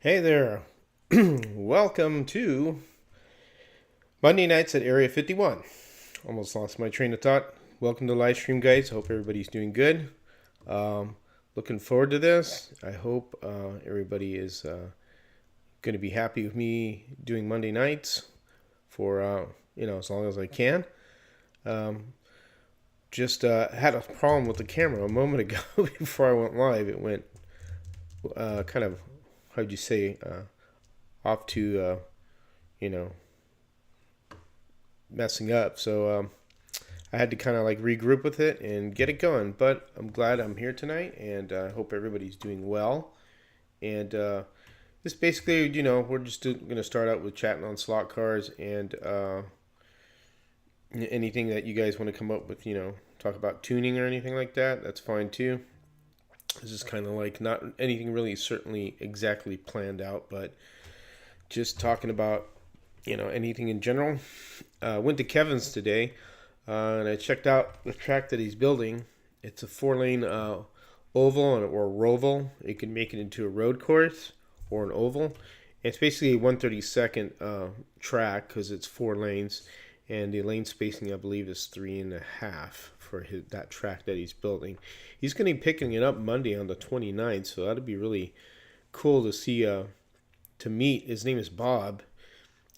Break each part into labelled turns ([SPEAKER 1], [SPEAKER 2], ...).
[SPEAKER 1] Hey there. Welcome to Monday nights at Area 51. Almost lost my train of thought. Welcome to Livestream, guys. Hope everybody's doing good. Um, Looking forward to this. I hope everybody is going to be happy with me doing Monday nights for as long as I can. Um, just had a problem with the camera a moment ago before I went live. It went kind of, how'd you say, off to you know messing up. So I had to kind of like regroup with it and get it going. But I'm glad I'm here tonight, and I hope everybody's doing well. And this basically, we're just going to start out with chatting on slot cars and anything that you guys want to come up with, talk about tuning or anything like that. That's fine too. This is kind of like not anything really certainly exactly planned out, but just talking about, anything in general. Went to Kevin's today, and I checked out the track that he's building. It's a 4-lane oval or roval. You can make it into a road course or an oval. It's basically a 1/32 track because it's 4 lanes, and the lane spacing I believe is 3.5 for that track that he's building. He's going to be picking it up Monday on the 29th, so that'll be really cool to see. To meet. His name is Bob,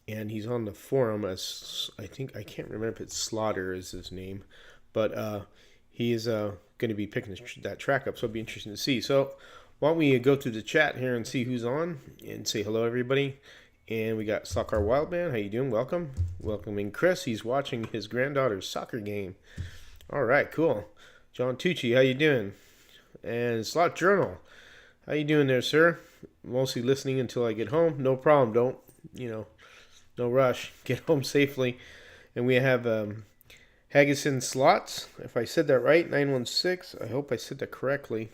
[SPEAKER 1] and he's on the forum as I can't remember if it's Slaughter is his name, but he is going to be picking that track up, so it'll be interesting to see. So why don't we go through the chat here and see who's on and say hello everybody. And we got Soccer Wildman. How you doing? Welcoming Chris. He's watching his granddaughter's soccer game. All right, cool. John Tucci, how you doing? And Slot Journal, how you doing there, sir? Mostly listening until I get home. No problem. Don't, no rush. Get home safely. And we have Haggison Slots. If I said that right, 916. I hope I said that correctly.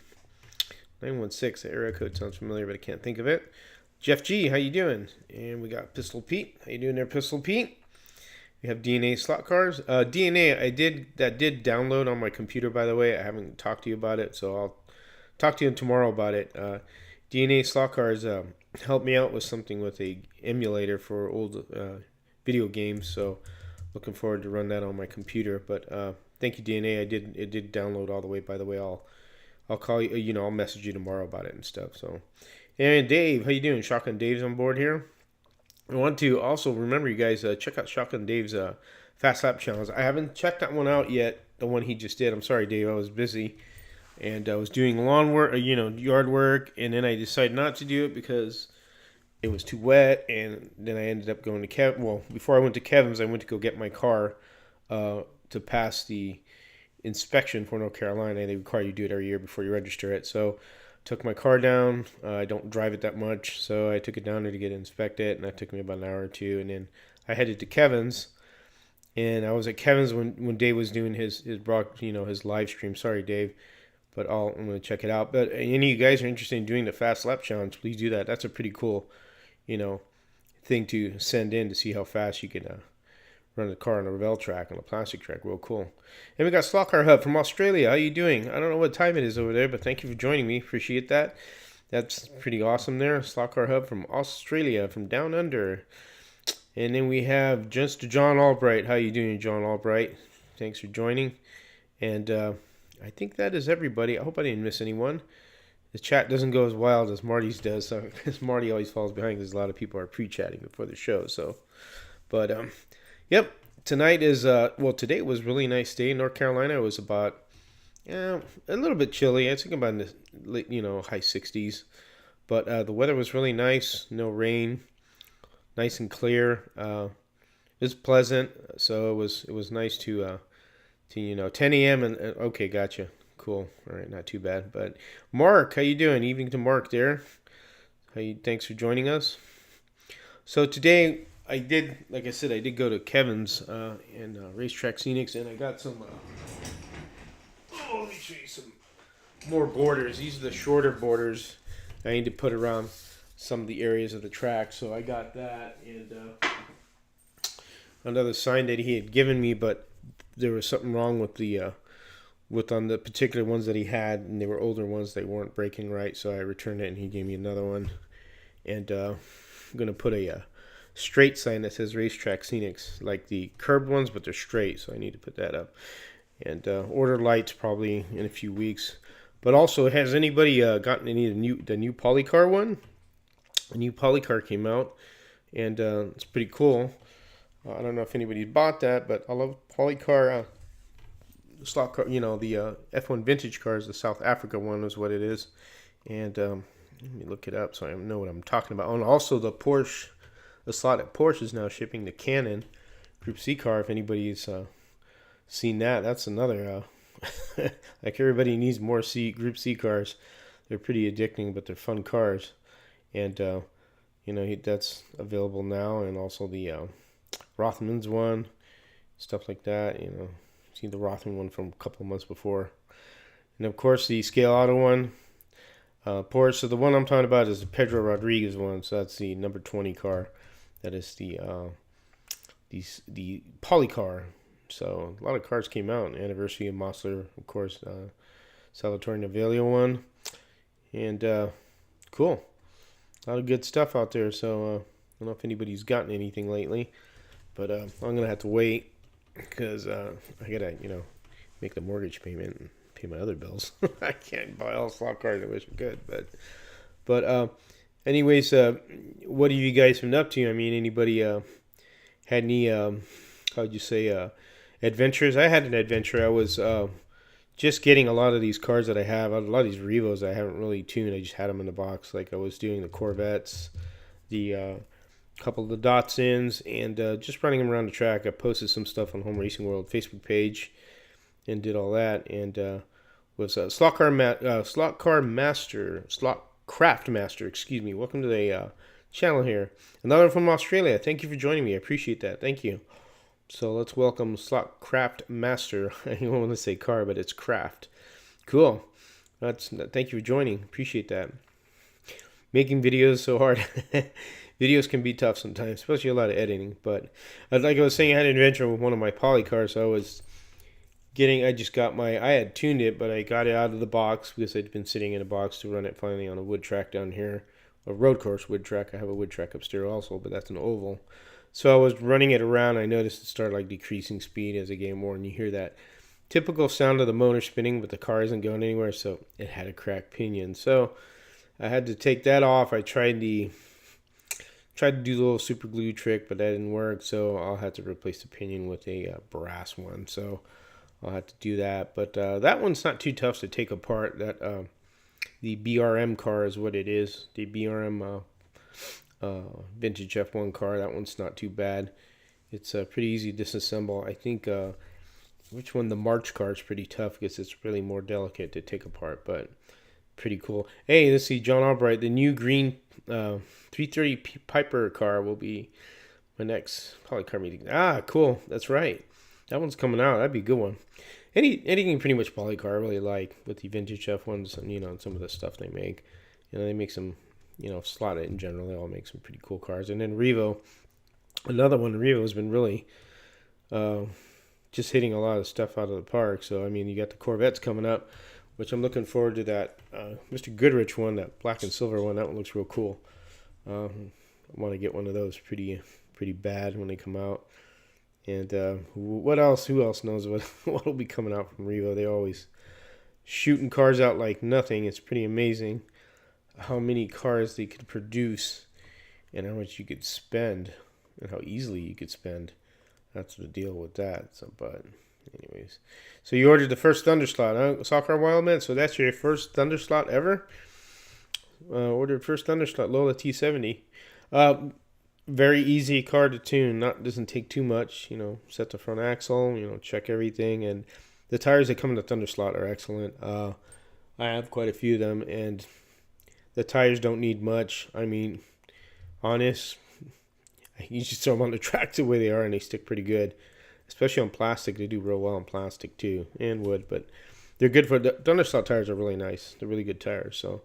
[SPEAKER 1] 916. The area code sounds familiar, but I can't think of it. Jeff G, how you doing? And we got Pistol Pete. How you doing there, Pistol Pete? We have DNA slot cars. DNA, did download on my computer, by the way. I haven't talked to you about it, so I'll talk to you tomorrow about it. DNA slot cars helped me out with something with a emulator for old video games, so looking forward to run that on my computer. But thank you, DNA. It did download all the way. By the way, I'll call you. I'll message you tomorrow about it and stuff. So, and Dave, how you doing? Shotgun Dave's on board here. I want to also remember you guys check out Shotgun Dave's Fast Lap Challenge. I haven't checked that one out yet. The one he just did. I'm sorry, Dave. I was busy. And I was doing lawn work, yard work, and then I decided not to do it because it was too wet. And then I ended up going to Kev. Well, before I went to Kevin's, I went to go get my car to pass the inspection for North Carolina. They require you to do it every year before you register it. So took my car down. I don't drive it that much, so I took it down there to get it inspected, and that took me about an hour or two. And then I headed to Kevin's. And I was at Kevin's when Dave was doing his his live stream. Sorry, Dave. But I'm going to check it out. But any of you guys are interested in doing the Fast Lap Challenge, please do that. That's a pretty cool, thing to send in to see how fast you can run the car on a Revell track, on a plastic track. Real cool. And we got Slot Car Hub from Australia. How you doing? I don't know what time it is over there, but thank you for joining me. Appreciate that. That's pretty awesome there. Slot Car Hub from Australia, from down under. And then we have just John Albright. How you doing, John Albright? Thanks for joining. And I think that is everybody. I hope I didn't miss anyone. The chat doesn't go as wild as Marty's does, so because Marty always falls behind because a lot of people are pre-chatting before the show. So, but yep. Tonight is today was a really nice day in North Carolina. It was about a little bit chilly. I think about in the high 60s, but the weather was really nice. No rain, nice and clear. It was pleasant, so it was nice to 10 a.m. and okay, gotcha, cool, all right, not too bad. But Mark, how you doing? Evening to Mark there. Thanks for joining us. So today I did, like I said, I did go to Kevin's and Racetrack Scenics, and I got some. Let me show you some more borders. These are the shorter borders I need to put around some of the areas of the track. So I got that and another sign that he had given me, but there was something wrong with on the particular ones that he had, and they were older ones. They weren't breaking right, so I returned it, and he gave me another one. and I'm gonna put a straight sign that says Racetrack Scenics, like the curved ones, but they're straight. So I need to put that up, and order lights probably in a few weeks. But also, has anybody gotten any of the new Polycar one? A new Polycar came out, and it's pretty cool. I don't know if anybody's bought that, but I love Polycar slot car. You know, the F1 vintage cars. The South Africa one is what it is, and let me look it up so I know what I'm talking about. Oh, and also the Porsche, the slot at Porsche is now shipping the Canon Group C car. If anybody's seen that, that's another. Like everybody needs more Group C cars. They're pretty addicting, but they're fun cars, and you know that's available now. And also the Rothman's one, stuff like that. You know, seen the Rothman one from a couple of months before, and of course the Scale Auto one. Porsche. So the one I'm talking about is the Pedro Rodriguez one. So that's the number 20 car. That is the Polycar. So a lot of cars came out. Anniversary of Mosler, of course, Salvatore Novello one, and cool. A lot of good stuff out there. So I don't know if anybody's gotten anything lately, but I'm gonna have to wait because I gotta make the mortgage payment and pay my other bills. I can't buy all slot cars. I wish I could, but anyways, what have you guys been up to? I mean, anybody had any how'd you say adventures? I had an adventure. I was just getting a lot of these cars that I have. A lot of these Revos I haven't really tuned. I just had them in the box. Like I was doing the Corvettes, the couple of the Datsuns, and just running them around the track. I posted some stuff on Home Racing World Facebook page and did all that. And was Slot Craft Master. Excuse me. Welcome to the channel here. Another from Australia. Thank you for joining me. I appreciate that. Thank you. So let's welcome Slot Craft Master. I don't want to say car, but it's craft. Cool. Thank you for joining. Appreciate that. Making videos is so hard. Videos can be tough sometimes, especially a lot of editing. But like I was saying, I had an adventure with one of my poly cars. So I had tuned it, but I got it out of the box because I'd been sitting in a box to run it finally on a wood track down here. A road course wood track. I have a wood track upstairs also, but that's an oval. So I was running it around. I noticed it started like decreasing speed as I get more, and you hear that typical sound of the motor spinning, but the car isn't going anywhere. So it had a cracked pinion. So I had to take that off. I tried to do the little super glue trick, but that didn't work. So I'll have to replace the pinion with a brass one. So I'll have to do that. But that one's not too tough to take apart. That the BRM car is what it is. The BRM vintage F1 car. That one's not too bad. It's pretty easy to disassemble. I think which one, the March car, is pretty tough because it's really more delicate to take apart, but pretty cool. Hey, let's see, John Albright, the new green 330 Piper car will be my next Polycar meeting. Ah, cool. That's right. That one's coming out. That'd be a good one. Anything pretty much Polycar I really like with the vintage F1s and, and some of the stuff they make. They make some, slot it in general. They all make some pretty cool cars. And then Revo, another one. Revo has been really just hitting a lot of stuff out of the park. So, I mean, you got the Corvettes coming up, which I'm looking forward to that Mr. Goodrich one, that black and silver one. That one looks real cool. I want to get one of those pretty bad when they come out. And what else? Who else knows what will be coming out from Revo? They always shooting cars out like nothing. It's pretty amazing how many cars they could produce and how much you could spend and how easily you could spend. That's the deal with that. So, but anyways, so you ordered the first Thunderslot, huh? Soccer Wildman. So that's your first Thunderslot ever. Ordered first Thunderslot, Lola T70. Very easy car to tune. Doesn't take too much. Set the front axle. Check everything, and the tires that come in the Thunderslot are excellent. I have quite a few of them, and the tires don't need much. I mean, honest, you just throw them on the track the way they are, and they stick pretty good. Especially on plastic, they do real well on plastic too, and wood. But they're good for the Thunderslot tires. Are really nice. They're really good tires. So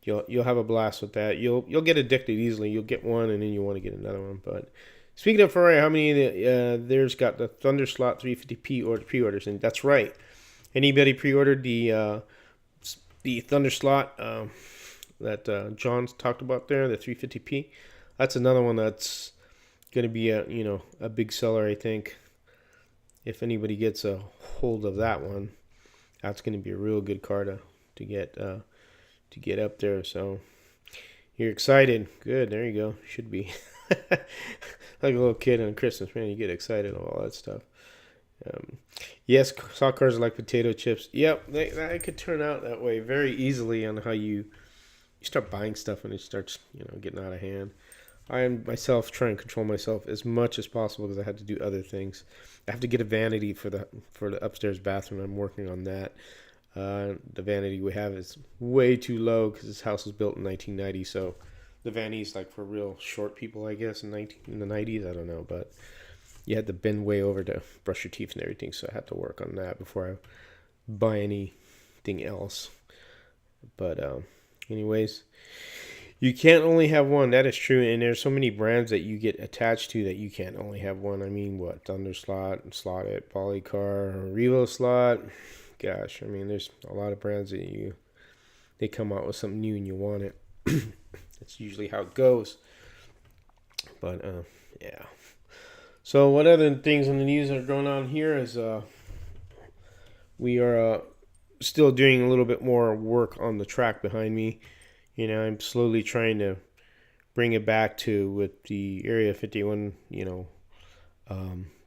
[SPEAKER 1] you'll have a blast with that. You'll get addicted easily. You'll get one, and then you want to get another one. But speaking of Ferrari, how many there's got the Thunderslot 350p pre-orders? And that's right. Anybody pre-ordered the Thunderslot that John's talked about there, the 350p. That's another one that's going to be a big seller, I think. If anybody gets a hold of that one, that's going to be a real good car to get up there. So you're excited. Good. There you go. Should be. Like a little kid on Christmas, man. You get excited about all that stuff. Yes, stock cars are like potato chips. Yep, that could turn out that way very easily on how you start buying stuff and it starts, getting out of hand. I myself try and control myself as much as possible because I had to do other things. I have to get a vanity for the upstairs bathroom. I'm working on that. The vanity we have is way too low because this house was built in 1990. So the vanity is like for real short people, I guess, in the 90s. I don't know, but you had to bend way over to brush your teeth and everything. So I had to work on that before I buy anything else. But anyways, you can't only have one. That is true. And there's so many brands that you get attached to that you can't only have one. I mean, what? Thunder Slot, Slot It, Polycar, Revo Slot. Gosh, I mean, there's a lot of brands that they come out with something new and you want it. That's usually how it goes. But, yeah. So what other things in the news that are going on here is we are still doing a little bit more work on the track behind me. I'm slowly trying to bring it back to with the Area 51,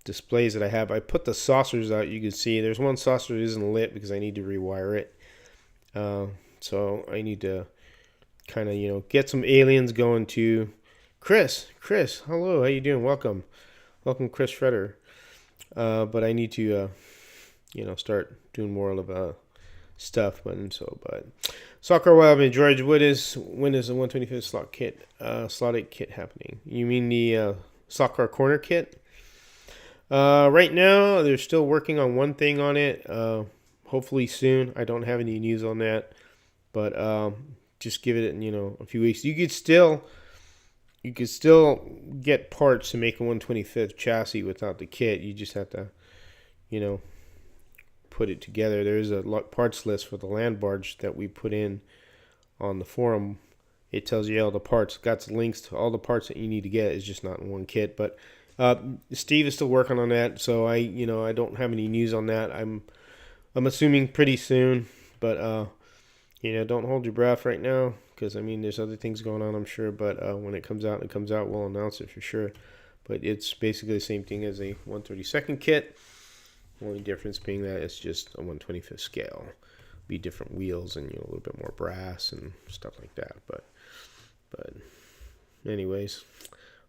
[SPEAKER 1] displays that I have. I put the saucers out. You can see there's one saucer that isn't lit because I need to rewire it. So I need to kind of, get some aliens going to Chris, hello, how you doing? Welcome, Chris Shredder. But I need to, start doing more of stuff. But Soccer Wild, George, when is the 125th slot 8 kit happening? You mean the Soccer Corner kit? Right now, they're still working on one thing on it. Hopefully soon. I don't have any news on that, but just give it, a few weeks. You could still get parts to make a 125th chassis without the kit. You just have to, put it together. There is a parts list for the land barge that we put in on the forum. It tells you all the parts. Got links to all the parts that you need to get. It's just not in one kit. But Steve is still working on that, so I don't have any news on that. I'm assuming pretty soon, but don't hold your breath right now because there's other things going on, I'm sure. But when it comes out, we'll announce it for sure. But it's basically the same thing as a 132nd kit. Only difference being that it's just a 125th scale. Be different wheels and a little bit more brass and stuff like that. But anyways,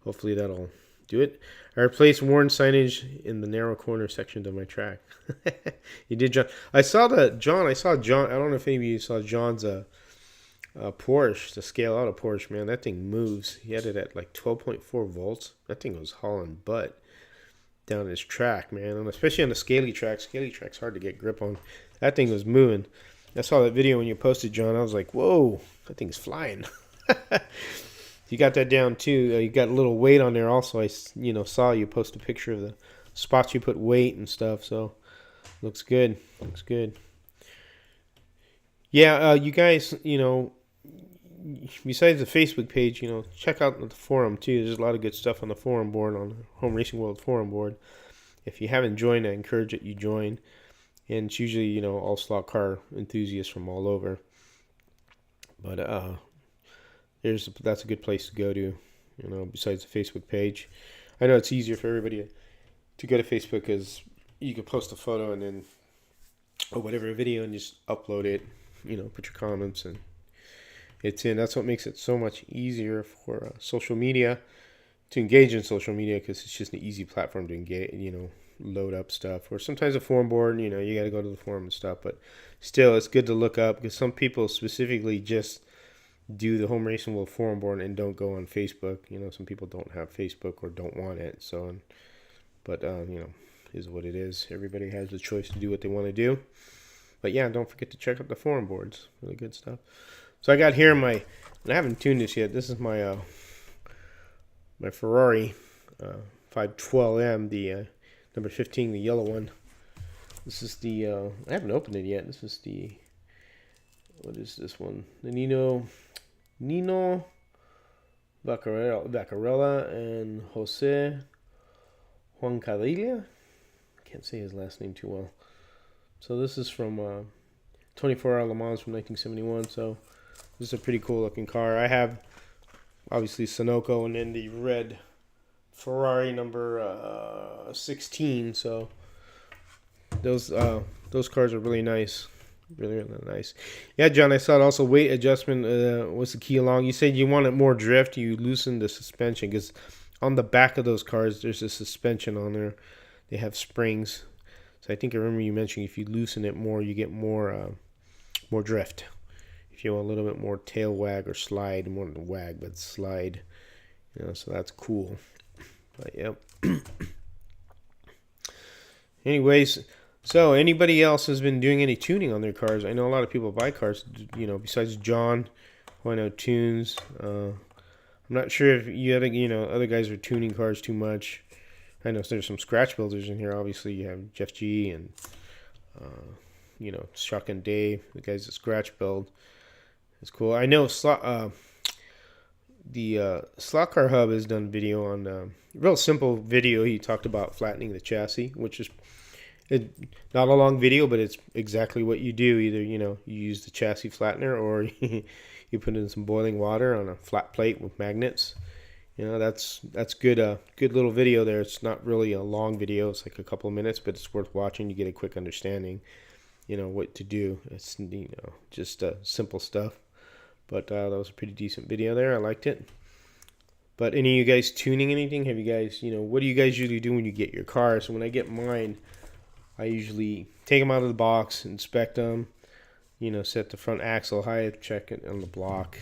[SPEAKER 1] hopefully that'll do it. I replaced worn signage in the narrow corner sections of my track. You did, John. I saw John. I don't know if any of you saw John's Porsche, to scale out a Porsche, man. That thing moves. He had it at like 12.4 volts. That thing was hauling butt down his track, man, and especially on the scaly track. Scaly track's hard to get grip on. That thing was moving. I saw that video when you posted, John. I was like, whoa, that thing's flying. You got that down too. You got a little weight on there also. I saw you post a picture of the spots you put weight and stuff. So looks good. Yeah, you guys, besides the Facebook page, check out the forum too. There's a lot of good stuff on the forum board, on the Home Racing World forum board. If you haven't joined, I encourage that you join. And it's usually, all slot car enthusiasts from all over. But that's a good place to go to, besides the Facebook page. I know it's easier for everybody to go to Facebook because you can post a photo and then, or whatever, a video, and just upload it, put your comments and it's in. That's what makes it so much easier for social media, to engage in social media, because it's just an easy platform to engage, load up stuff. Or sometimes a forum board, you got to go to the forum and stuff. But still, it's good to look up, because some people specifically just do the Home Racing World forum board and don't go on Facebook. Some people don't have Facebook or don't want it. So, but is what it is. Everybody has the choice to do what they want to do. But yeah, don't forget to check out the forum boards. Really good stuff. So I got here and I haven't tuned this yet. This is my my Ferrari 512M, the number 15, the yellow one. This is the I haven't opened it yet. This is the, what is this one? The Nino Nino Vaccarella and Jose Juancadilla. Can't say his last name too well. So this is from 24 Hour Le Mans from 1971. So this is a pretty cool looking car. I have obviously Sunoco and then the red Ferrari number 16. So those cars are really nice. Really nice. Yeah, John, I saw it also. Weight adjustment was the key along. You said you wanted more drift. You loosened the suspension because on the back of those cars, there's a suspension on there. They have springs. So I think I remember you mentioning if you loosen it more, you get more drift. If you want a little bit more tail wag or slide, more than wag, but slide. So that's cool. But yep. Anyways, so anybody else has been doing any tuning on their cars? I know a lot of people buy cars, besides John, who I know tunes. I'm not sure if you have, other guys are tuning cars too much. I know there's some scratch builders in here. Obviously, you have Jeff G and, Shotgun Dave, the guys that scratch build. It's cool. I know the Slot Car Hub has done video on, real simple video. He talked about flattening the chassis, which is not a long video, but it's exactly what you do. Either, you use the chassis flattener or you put in some boiling water on a flat plate with magnets. That's good. Good little video there. It's not really a long video. It's like a couple of minutes, but it's worth watching. You get a quick understanding, what to do. It's, just simple stuff. But that was a pretty decent video there. I liked it. But any of you guys tuning anything? Have you guys, what do you guys usually do when you get your car? So when I get mine, I usually take them out of the box, inspect them, set the front axle high, check it on the block,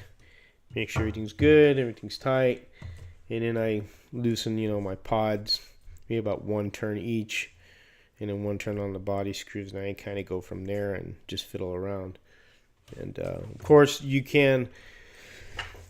[SPEAKER 1] make sure everything's good, everything's tight, and then I loosen, my pods, maybe about one turn each, and then one turn on the body screws, and I kind of go from there and just fiddle around. And of course, you can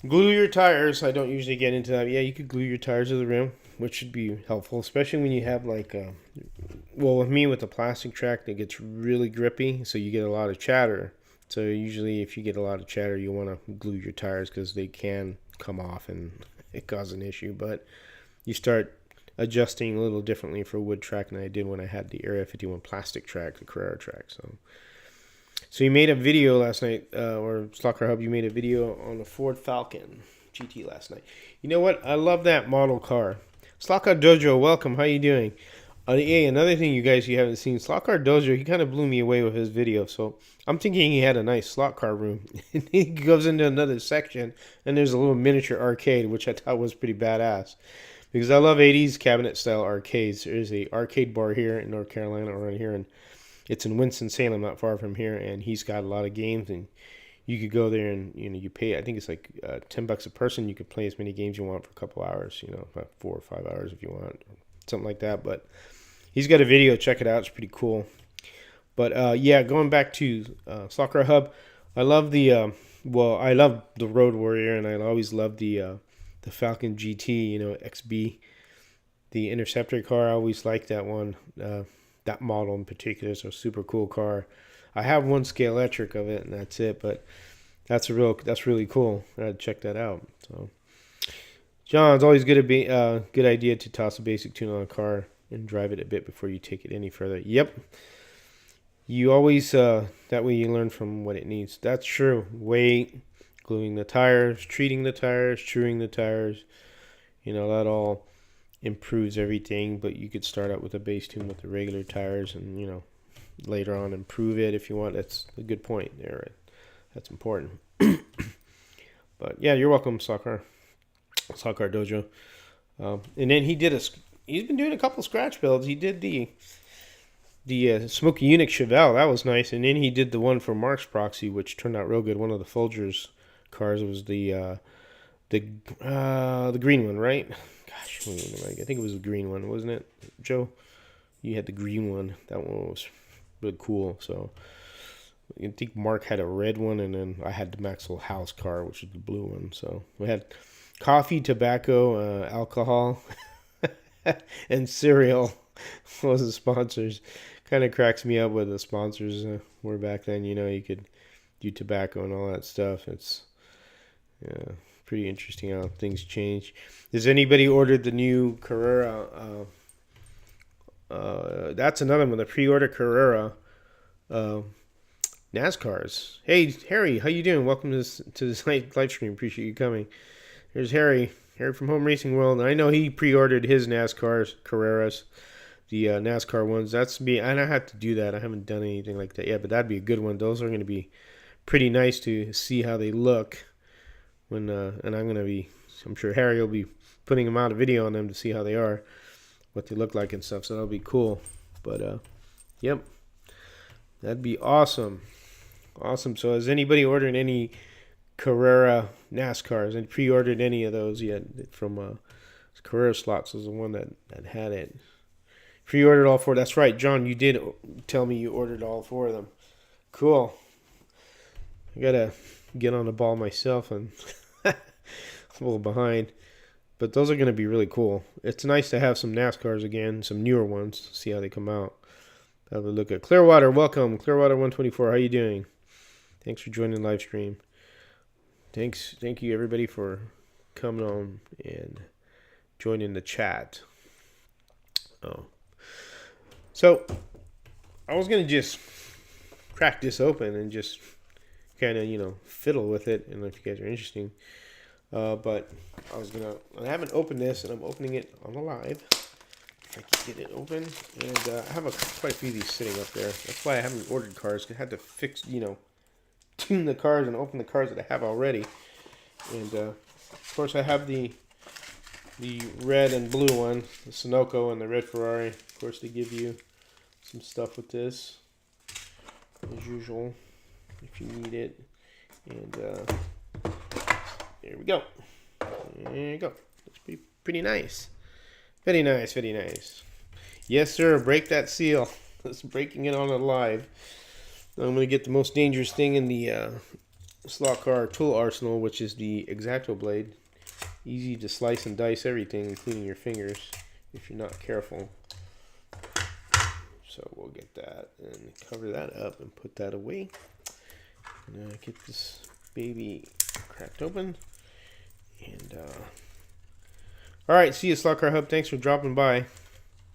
[SPEAKER 1] glue your tires. I don't usually get into that. Yeah, you could glue your tires to the rim, which should be helpful, especially when you have with me with the plastic track, it gets really grippy, so you get a lot of chatter. So usually if you get a lot of chatter, you want to glue your tires because they can come off and it causes an issue. But you start adjusting a little differently for a wood track than I did when I had the Area 51 plastic track, the Carrera track. So you made a video last night, or Slot Car Hub, you made a video on the Ford Falcon GT last night. You know what? I love that model car. Slot Car Dojo, welcome. How you doing? Hey, another thing you haven't seen, Slot Car Dojo, he kind of blew me away with his video. So I'm thinking he had a nice slot car room. He goes into another section, and there's a little miniature arcade, which I thought was pretty badass. Because I love 80s cabinet-style arcades. There's a arcade bar here in North Carolina, or right here, and it's in Winston-Salem, not far from here, and he's got a lot of games, and you could go there and, you pay, I think it's like $10 a person. You could play as many games you want for a couple hours, about 4 or 5 hours if you want, something like that. But he's got a video. Check it out. It's pretty cool. But, yeah, going back to Slot Car Hub, I love I love the Road Warrior, and I always loved the Falcon GT, XB. The Interceptor car, I always liked that one. That model in particular is a super cool car. I have one Scalextric of it, and that's it. But that's really cool. I'd check that out. So, John, it's always good idea to toss a basic tune on a car and drive it a bit before you take it any further. Yep. You always that way you learn from what it needs. That's true. Weight, gluing the tires, treating the tires, truing the tires. That all improves everything, but you could start out with a base tune with the regular tires and later on improve it if you want. That's a good point there. That's important. But yeah, you're welcome, Slot Car Dojo. And then he's been doing a couple scratch builds. He did the Smokey Unix Chevelle. That was nice. And then he did the one for Mark's Proxy, which turned out real good. One of the Folgers cars. It was the green one, right? Gosh, I think it was the green one, wasn't it, Joe? You had the green one. That one was really cool. So I think Mark had a red one, and then I had the Maxwell House car, which is the blue one. So we had coffee, tobacco, alcohol, and cereal was the sponsors. Kind of cracks me up what the sponsors were back then. You could do tobacco and all that stuff. Yeah, pretty interesting how things change. Has anybody ordered the new Carrera? That's another one. The pre-order Carrera uh, NASCARs. Hey Harry, how you doing? Welcome to this live stream. Appreciate you coming. Here's Harry. Harry from Home Racing World. And I know he pre-ordered his NASCARs, Carreras, the NASCAR ones. That's me. And I have to do that. I haven't done anything like that yet, but that'd be a good one. Those are going to be pretty nice to see how they look. When and I'm sure Harry will be putting them out a video on them to see how they are, what they look like and stuff. So that'll be cool. But yep, that'd be awesome. Awesome. So has anybody ordered any Carrera NASCARs and pre-ordered any of those yet? From Carrera Slots was the one that had it. Pre-ordered all four. That's right, John. You did tell me you ordered all four of them. Cool. I gotta get on the ball myself, and I'm a little behind. But those are gonna be really cool. It's nice to have some NASCARs again, some newer ones. See how they come out. Have a look at Clearwater. Welcome, Clearwater 124. How you doing? Thanks for joining the live stream. Thank you everybody for coming on and joining the chat. Oh, so I was gonna just crack this open and just kind of fiddle with it. I don't know if you guys are interested, but I haven't opened this, and I'm opening it on the live. If I can get it open, and I have quite a few of these sitting up there. That's why I haven't ordered cars. I had to fix, tune the cars and open the cars that I have already. And of course, I have the red and blue one, the Sunoco and the red Ferrari. Of course, they give you some stuff with this, as usual, if you need it. And there we go. There you go. Looks pretty nice. Very nice, very nice. Yes, sir. Break that seal. That's breaking it on a live. I'm going to get the most dangerous thing in the slot car tool arsenal, which is the X-Acto blade. Easy to slice and dice everything, including your fingers, if you're not careful. So we'll get that and cover that up and put that away. And get this baby cracked open. And all right, see you, Slot Car Hub. Thanks for dropping by.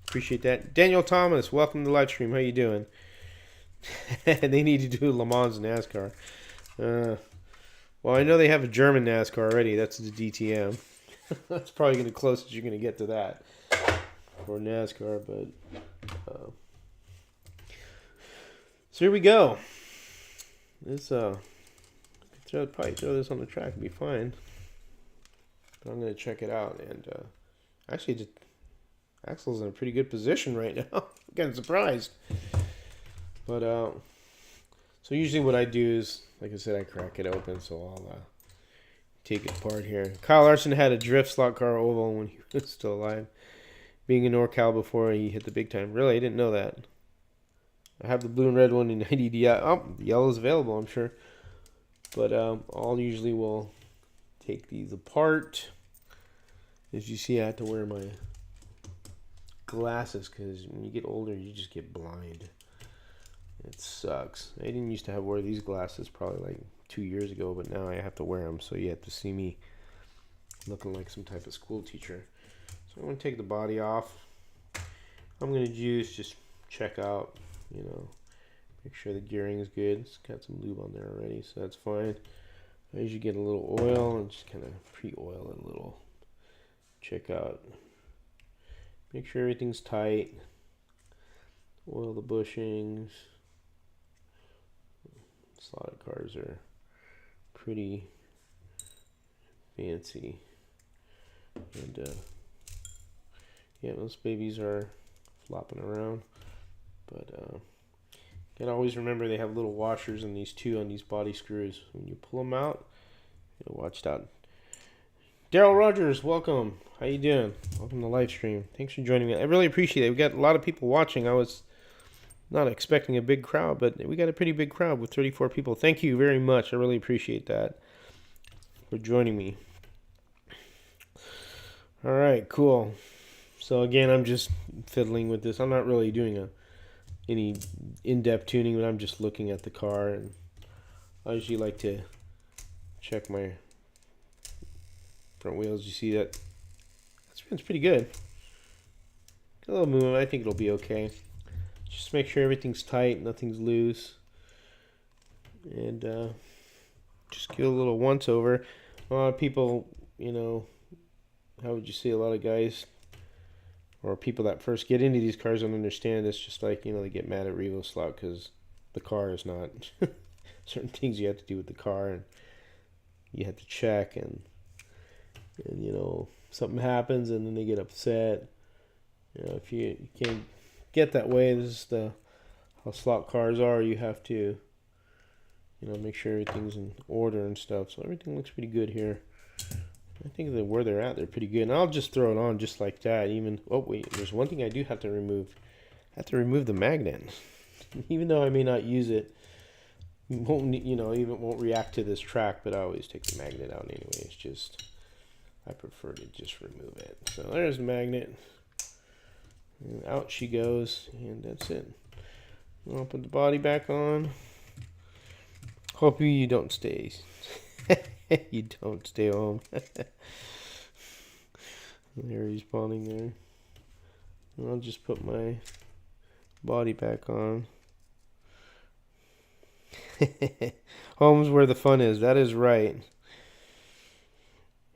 [SPEAKER 1] Appreciate that. Daniel Thomas, welcome to the live stream. How you doing? They need to do Le Mans NASCAR. Well, I know they have a German NASCAR already. That's the DTM. That's probably the closest you're going to get to that for NASCAR. But so here we go. This probably throw this on the track and be fine. But I'm going to check it out. And actually, Axel's in a pretty good position right now. I'm getting surprised. But so usually what I do is, like I said, I crack it open. So I'll take it apart here. Kyle Larson had a drift slot car oval when he was still alive. Being in NorCal before he hit the big time. Really, I didn't know that. I have the blue and red one in 90 DI. Oh, the yellow is available, I'm sure. But I'll usually will take these apart. As you see, I have to wear my glasses because when you get older, you just get blind. It sucks. I didn't used to have wear these glasses probably like 2 years ago, but now I have to wear them. So you have to see me looking like some type of school teacher. So I'm going to take the body off. I'm going to just check out, make sure the gearing is good. It's got some lube on there already, so that's fine. I usually get a little oil and just kind of pre-oil it a little. Check out. Make sure everything's tight. Oil the bushings. Slotted cars are pretty fancy. And yeah, those babies are flopping around. But you gotta always remember they have little washers in these on these body screws. When you pull them out, you gotta watch that. Daryl Rogers, welcome. How you doing? Welcome to the live stream. Thanks for joining me. I really appreciate it. We got a lot of people watching. I was not expecting a big crowd, but we got a pretty big crowd with 34 people. Thank you very much. I really appreciate that for joining me. All right, cool. So again, I'm just fiddling with this. I'm not really doing any in-depth tuning, but I'm just looking at the car, and I usually like to check my front wheels. You see that? It's pretty good. A little movement. I think it'll be okay. Just make sure everything's tight, nothing's loose, and just give a little once over. A lot of people, you know, how would you say, a lot of guys or people that first get into these cars don't understand. It's just like, you know, they get mad at Revo Slot because the car is not certain things you have to do with the car, and you have to check, and you know, something happens and then they get upset. You know, if you can't get that way, this is how slot cars are. You have to, you know, make sure everything's in order and stuff. So everything looks pretty good here. I think that where they're at, they're pretty good. And I'll just throw it on just like that. Even, oh wait, there's one thing I do have to remove. I have to remove the magnet. Even though I may not use it, won't, you know, even won't react to this track, but I always take the magnet out anyway. It's just, I prefer to just remove it. So there's the magnet. And out she goes, and that's it. I'll put the body back on. Hope you don't stay. You don't stay home. There he's spawning there. And I'll just put my body back on. Home's where the fun is. That is right.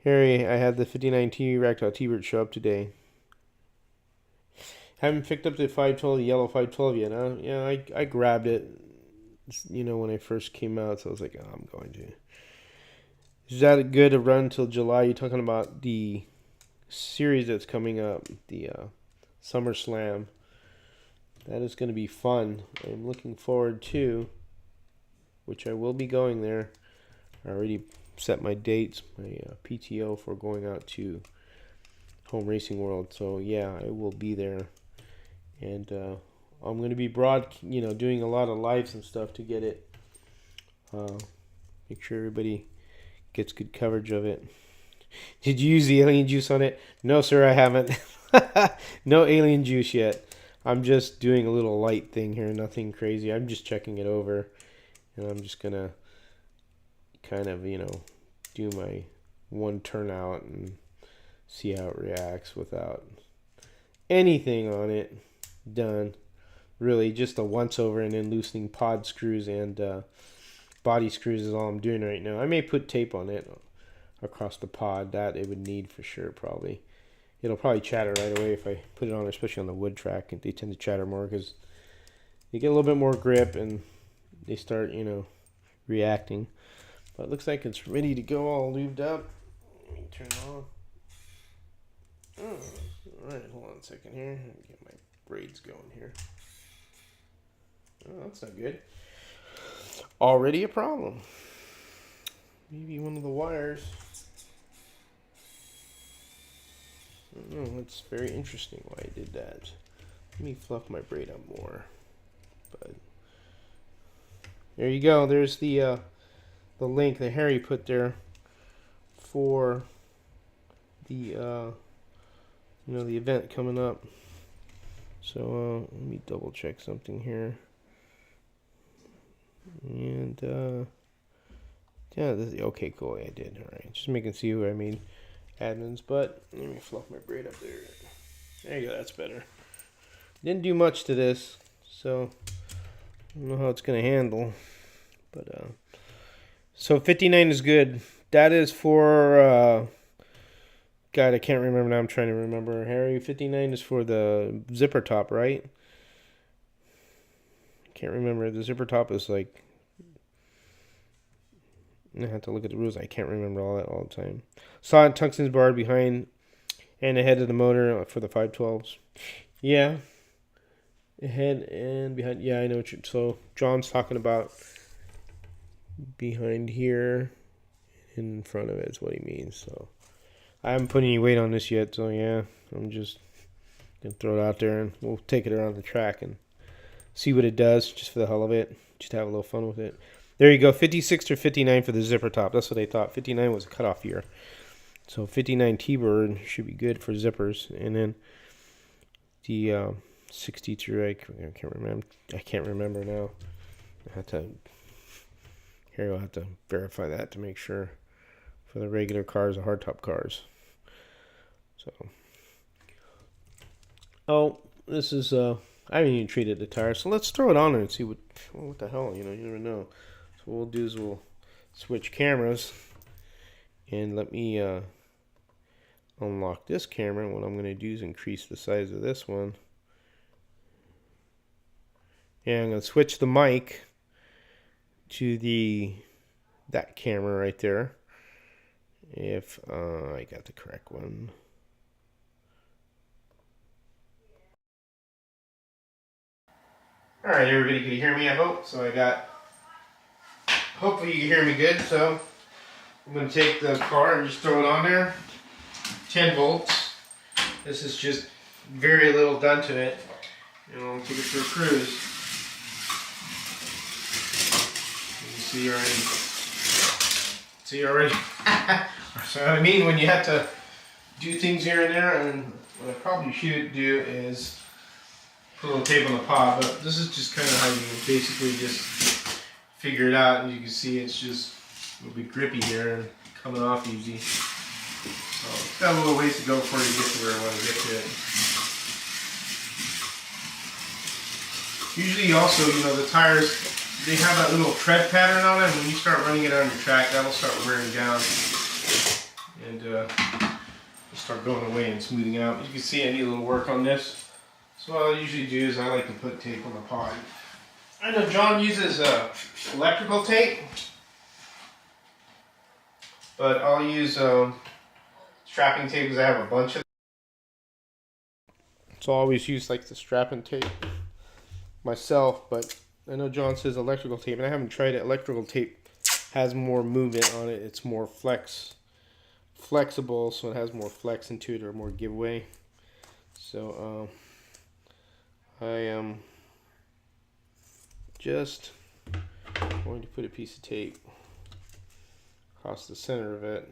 [SPEAKER 1] Harry, I had the 59T Ragtop T-Bird show up today. Haven't picked up the 512, the yellow 512 yet, huh? Yeah, I grabbed it, you know, when I first came out, so I was like, oh, I'm going to. Is that good to run until July? You're talking about the series that's coming up, the SummerSlam. That is going to be fun. I'm looking forward to, which I will be going there. I already set my dates, my PTO for going out to Home Racing World. So yeah, I will be there, and I'm going to be doing a lot of lives and stuff to get it. Make sure everybody gets good coverage of it. Did you use the alien juice on it? No, sir, I haven't. No alien juice yet. I'm just doing a little light thing here, nothing crazy. I'm just checking it over, and I'm just gonna kind of, you know, do my one turnout and see how it reacts without anything on it done. Really, just a once over, and then loosening pod screws and body screws is all I'm doing right now. I may put tape on it across the pod. That it would need for sure, probably. It'll probably chatter right away if I put it on, especially on the wood track. And they tend to chatter more because you get a little bit more grip and they start, you know, reacting. But it looks like it's ready to go, all lubed up. Let me turn it on. Oh, alright, hold on a second here. Let me get my braids going here. Oh, that's not good. Already a problem. Maybe one of the wires. I don't know, it's very interesting why I did that. Let me fluff my braid up more. But there you go. There's the link that Harry put there for the the event coming up. So let me double check something here. And yeah, this is, okay, cool. I did. All right, just making see who I made admins, but let me fluff my braid up there. There you go. That's better. Didn't do much to this, so I don't know how it's gonna handle. But so 59 is good. That is for God, I can't remember now. I'm trying to remember. Harry, 59 is for the zipper top, right? Can't remember. The zipper top is like, I have to look at the rules. I can't remember all that all the time. Solid tungsten bar behind and ahead of the motor for the 512s. Yeah. Ahead and behind. Yeah, I know what you're... So John's talking about behind here, in front of it is what he means. So I haven't put any weight on this yet. So yeah, I'm just going to throw it out there and we'll take it around the track and see what it does, just for the hell of it. Just have a little fun with it. There you go, 56 or 59 for the zipper top. That's what they thought. 59 was a cutoff year. So 59 T-Bird should be good for zippers. And then the 62, I can't remember now. Harry will have to verify that to make sure for the regular cars, the hardtop cars. So, oh, this is I haven't even treated the tire, so let's throw it on there and see what the hell, you know, you never know. So what we'll do is we'll switch cameras, and let me unlock this camera. What I'm going to do is increase the size of this one. And I'm going to switch the mic to that camera right there. If I got the correct one. Alright, everybody, can you hear me? I hope. So hopefully you can hear me good. So I'm going to take the car and just throw it on there. 10 volts. This is just very little done to it. And I'll take it for a cruise. You can see already. So what I mean, when you have to do things here and there, and what I probably should do is put a little tape on the pod, but this is just kind of how you basically just figure it out. And you can see it's just a little bit grippy here and coming off easy. So it's got a little ways to go before you get to where I want to get to it. Usually also, you know, the tires, they have that little tread pattern on it. When you start running it on your track, that'll start wearing down and start going away and smoothing out. As you can see, I need a little work on this. So what I usually do is I like to put tape on the pod. I know John uses electrical tape, but I'll use strapping tape because I have a bunch of it. So I always use like the strapping tape myself, but I know John says electrical tape, and I haven't tried it. Electrical tape has more movement on it. It's more flexible, so it has more flex into it, or more giveaway. So I am just going to put a piece of tape across the center of it,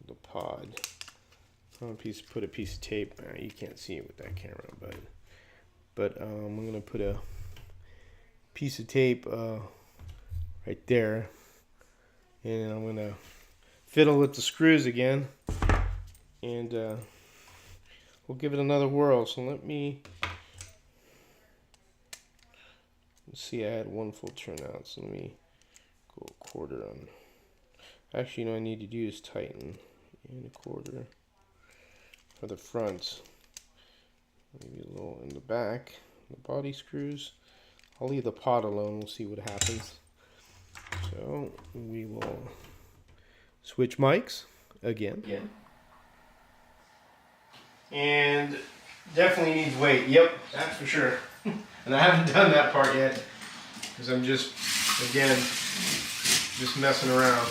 [SPEAKER 1] the pod. Put a piece of tape. You can't see it with that camera, but I'm going to put a piece of tape right there, and I'm going to fiddle with the screws again, and we'll give it another whirl. So let's see, I had one full turnout, so let me go a quarter on. Actually, you know, I need to do is tighten in a quarter for the front. Maybe a little in the back, the body screws. I'll leave the pod alone, we'll see what happens. So we will switch mics again. Yeah. And definitely needs weight, yep, that's for sure. And I haven't done that part yet, because I'm just, again, just messing around.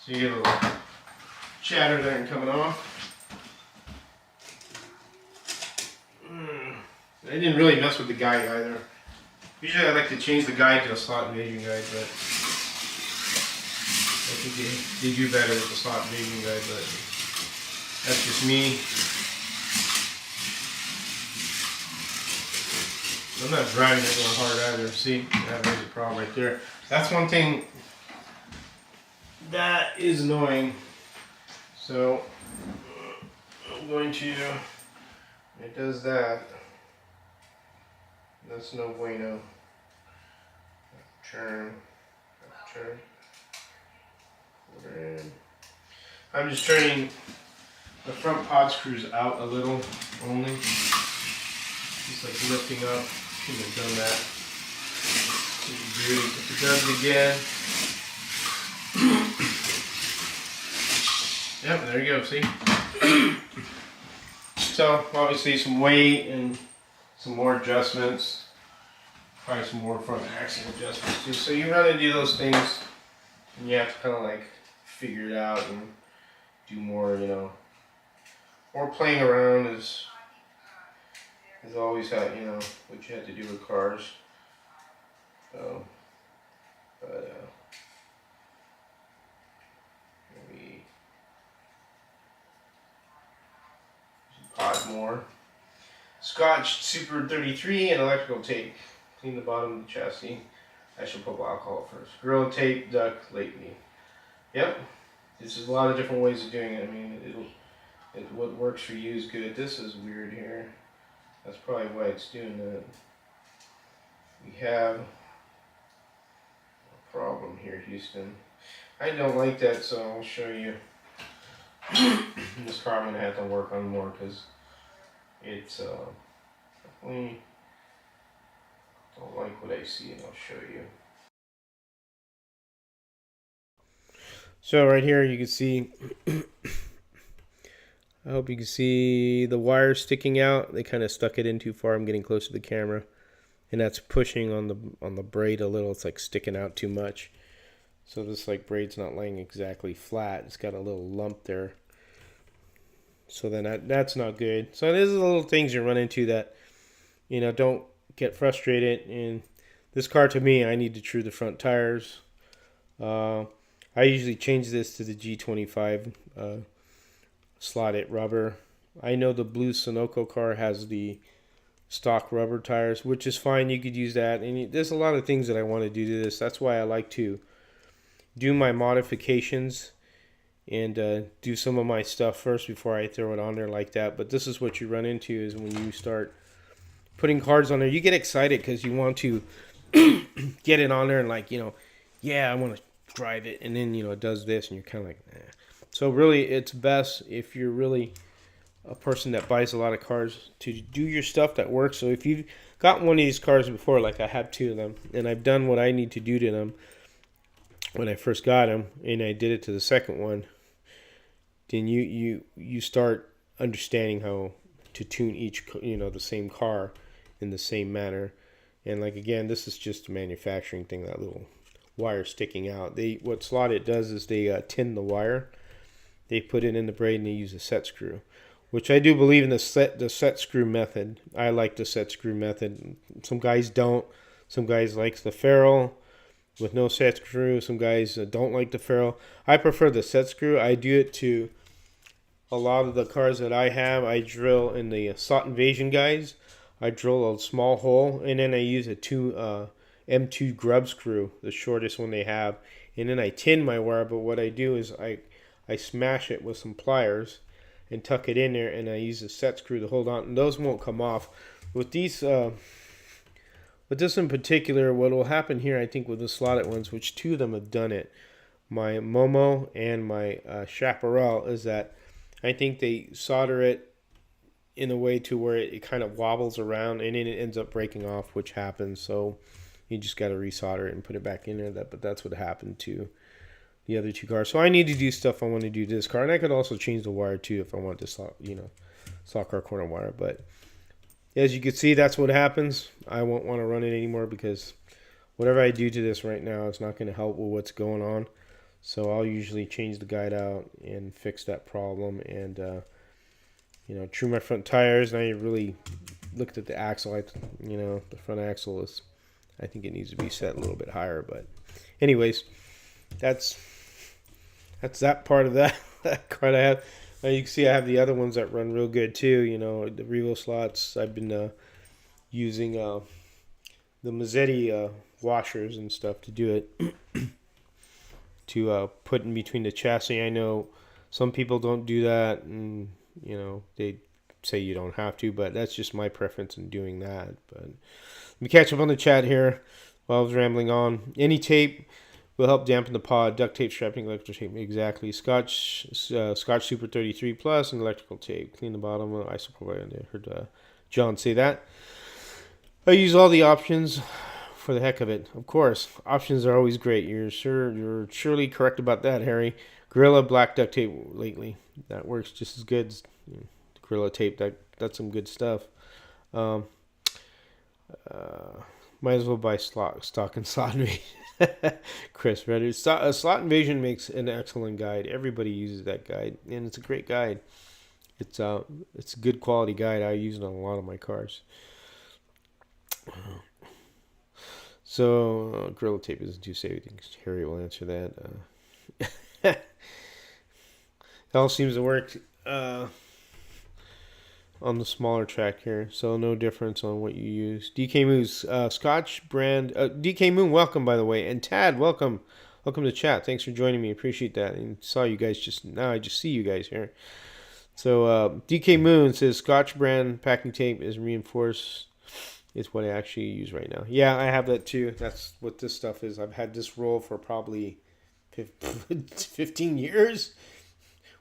[SPEAKER 1] So you get a little chatter there and coming off. I didn't really mess with the guide either. Usually I like to change the guide to a slot engaging guide, but I think they do better with the slot engaging guide, but that's just me. I'm not driving it real hard either. See, there's a problem right there. That's one thing that is annoying. So I'm going to, it does that. That's no bueno. Turn. I'm just turning the front pod screws out a little only. Just like lifting up. Shouldn't have done that. Do it if it does it again. Yep, there you go, see? So, obviously some weight and some more adjustments. Probably some more front axle adjustments too. So you run into those things and you have to kind of like figure it out and do more, you know. More playing around is always how, you know, what you have to do with cars. So, but maybe pod more. Scotch Super 33 and electrical tape. Clean the bottom of the chassis. I should put alcohol first. Gorilla tape, duck, lately. Yep. This is a lot of different ways of doing it. I mean, what works for you is good. This is weird here. That's probably why it's doing that. We have a problem here, Houston. I don't like that, so I'll show you. This car I'm gonna have to work on more because it's definitely don't like what I see, and I'll show you. So right here you can see, I hope you can see the wire sticking out. They kind of stuck it in too far. I'm getting close to the camera, and that's pushing on the braid a little. It's like sticking out too much. So this like braid's not laying exactly flat. It's got a little lump there. So then that's not good. So these are the little things you run into that, you know, don't get frustrated. And this car, to me, I need to true the front tires. I usually change this to the G25 slotted rubber. I know the blue Sunoco car has the stock rubber tires, which is fine. You could use that. And there's a lot of things that I want to do to this. That's why I like to do my modifications and do some of my stuff first before I throw it on there like that. But this is what you run into is when you start putting cards on there, you get excited because you want to get it on there and like, you know, yeah, I want to drive it. And then, you know, it does this and you're kind of like, eh. So really it's best if you're really a person that buys a lot of cars to do your stuff that works. So if you've got one of these cars before, like I have two of them, and I've done what I need to do to them when I first got them, and I did it to the second one, then you start understanding how to tune each, you know, the same car in the same manner. And like again, this is just a manufacturing thing, that little wire sticking out. What Slotted does is they tin the wire. They put it in the braid and they use a set screw, which I do believe in the set screw method. I like the set screw method. Some guys don't. Some guys like the ferrule with no set screw. Some guys don't like the ferrule. I prefer the set screw. I do it to a lot of the cars that I have. I drill in the slot invasion guys. I drill a small hole and then I use a M2 grub screw, the shortest one they have, and then I tin my wire. But what I do is I smash it with some pliers and tuck it in there, and I use a set screw to hold on, and those won't come off. With these, with this in particular, what will happen here, I think, with the slotted ones, which two of them have done it, my Momo and my Chaparral, is that I think they solder it in a way to where it kind of wobbles around, and then it ends up breaking off, which happens. So you just got to resolder it and put it back in there. But that's what happened to the other two cars. So I need to do stuff I want to do to this car, and I could also change the wire too if I want to slot car corner wire. But as you can see, that's what happens. I won't want to run it anymore because whatever I do to this right now, it's not going to help with what's going on. So I'll usually change the guide out and fix that problem, and true my front tires. And I really looked at the axle. The front axle is, I think it needs to be set a little bit higher. But anyways, that's that part of that card I have. You can see I have the other ones that run real good too. The Revo slots. I've been using the Mazzetti washers and stuff to do it. To put in between the chassis. I know some people don't do that, and they say you don't have to, but that's just my preference in doing that. But let me catch up on the chat here while I was rambling on. Any tape will help dampen the pod. Duct tape, strapping, electrical tape, exactly. Scotch Super 33 Plus, and electrical tape. Clean the bottom. I heard John say that. I use all the options for the heck of it. Of course, options are always great. You're surely correct about that, Harry. Gorilla black duct tape lately. That works just as good as Gorilla tape. That's some good stuff. Might as well buy stock and slot invasion. Chris Redder. Slot invasion makes an excellent guide. Everybody uses that guide, and it's a great guide. It's a good quality guide. I use it on a lot of my cars. So, Gorilla tape isn't too safe. I think Harry will answer that. It all seems to work. on the smaller track here, so no difference on what you use. DK Moon's Scotch brand. DK Moon, welcome by the way, and Tad, welcome to chat. Thanks for joining me. Appreciate that. And saw you guys just now. I just see you guys here. So DK Moon says Scotch brand packing tape is reinforced. It's what I actually use right now. Yeah, I have that too. That's what this stuff is. I've had this roll for probably 15 years.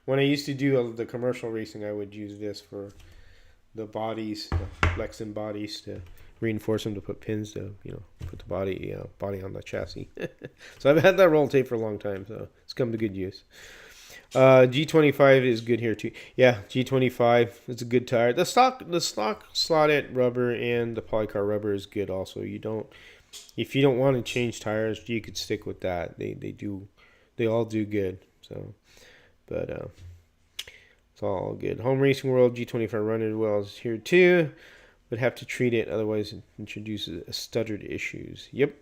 [SPEAKER 1] When I used to do the commercial racing, I would use this for the bodies, the Lexan bodies, to reinforce them, to put pins to, put the body on the chassis. So I've had that roll tape for a long time, so it's come to good use. G25 is good here too. Yeah, G25 is a good tire. The stock slotted rubber and the polycar rubber is good also. If you don't want to change tires, you could stick with that. They all do good. So, but it's all good. Home Racing World G25 runner as well is here too. Would have to treat it, otherwise it introduces stuttered issues. Yep,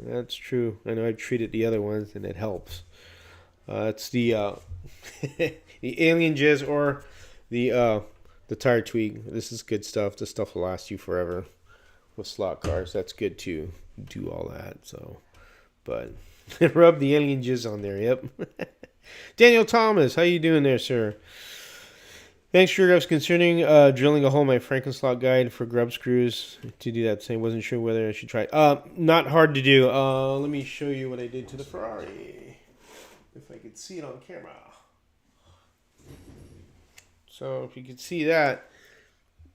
[SPEAKER 1] that's true. I know I've treated the other ones and it helps. It's the the Alien Jizz or the tire tweak. This is good stuff. This stuff will last you forever with slot cars. That's good to do all that. So, but rub the Alien Jizz on there. Yep. Daniel Thomas, how you doing there, sir? Thanks, sure. I was considering drilling a hole in my Frankenslot guide for grub screws to do that same. Wasn't sure whether I should try. Not hard to do. Let me show you what I did to the Ferrari, if I could see it on camera. So if you could see that,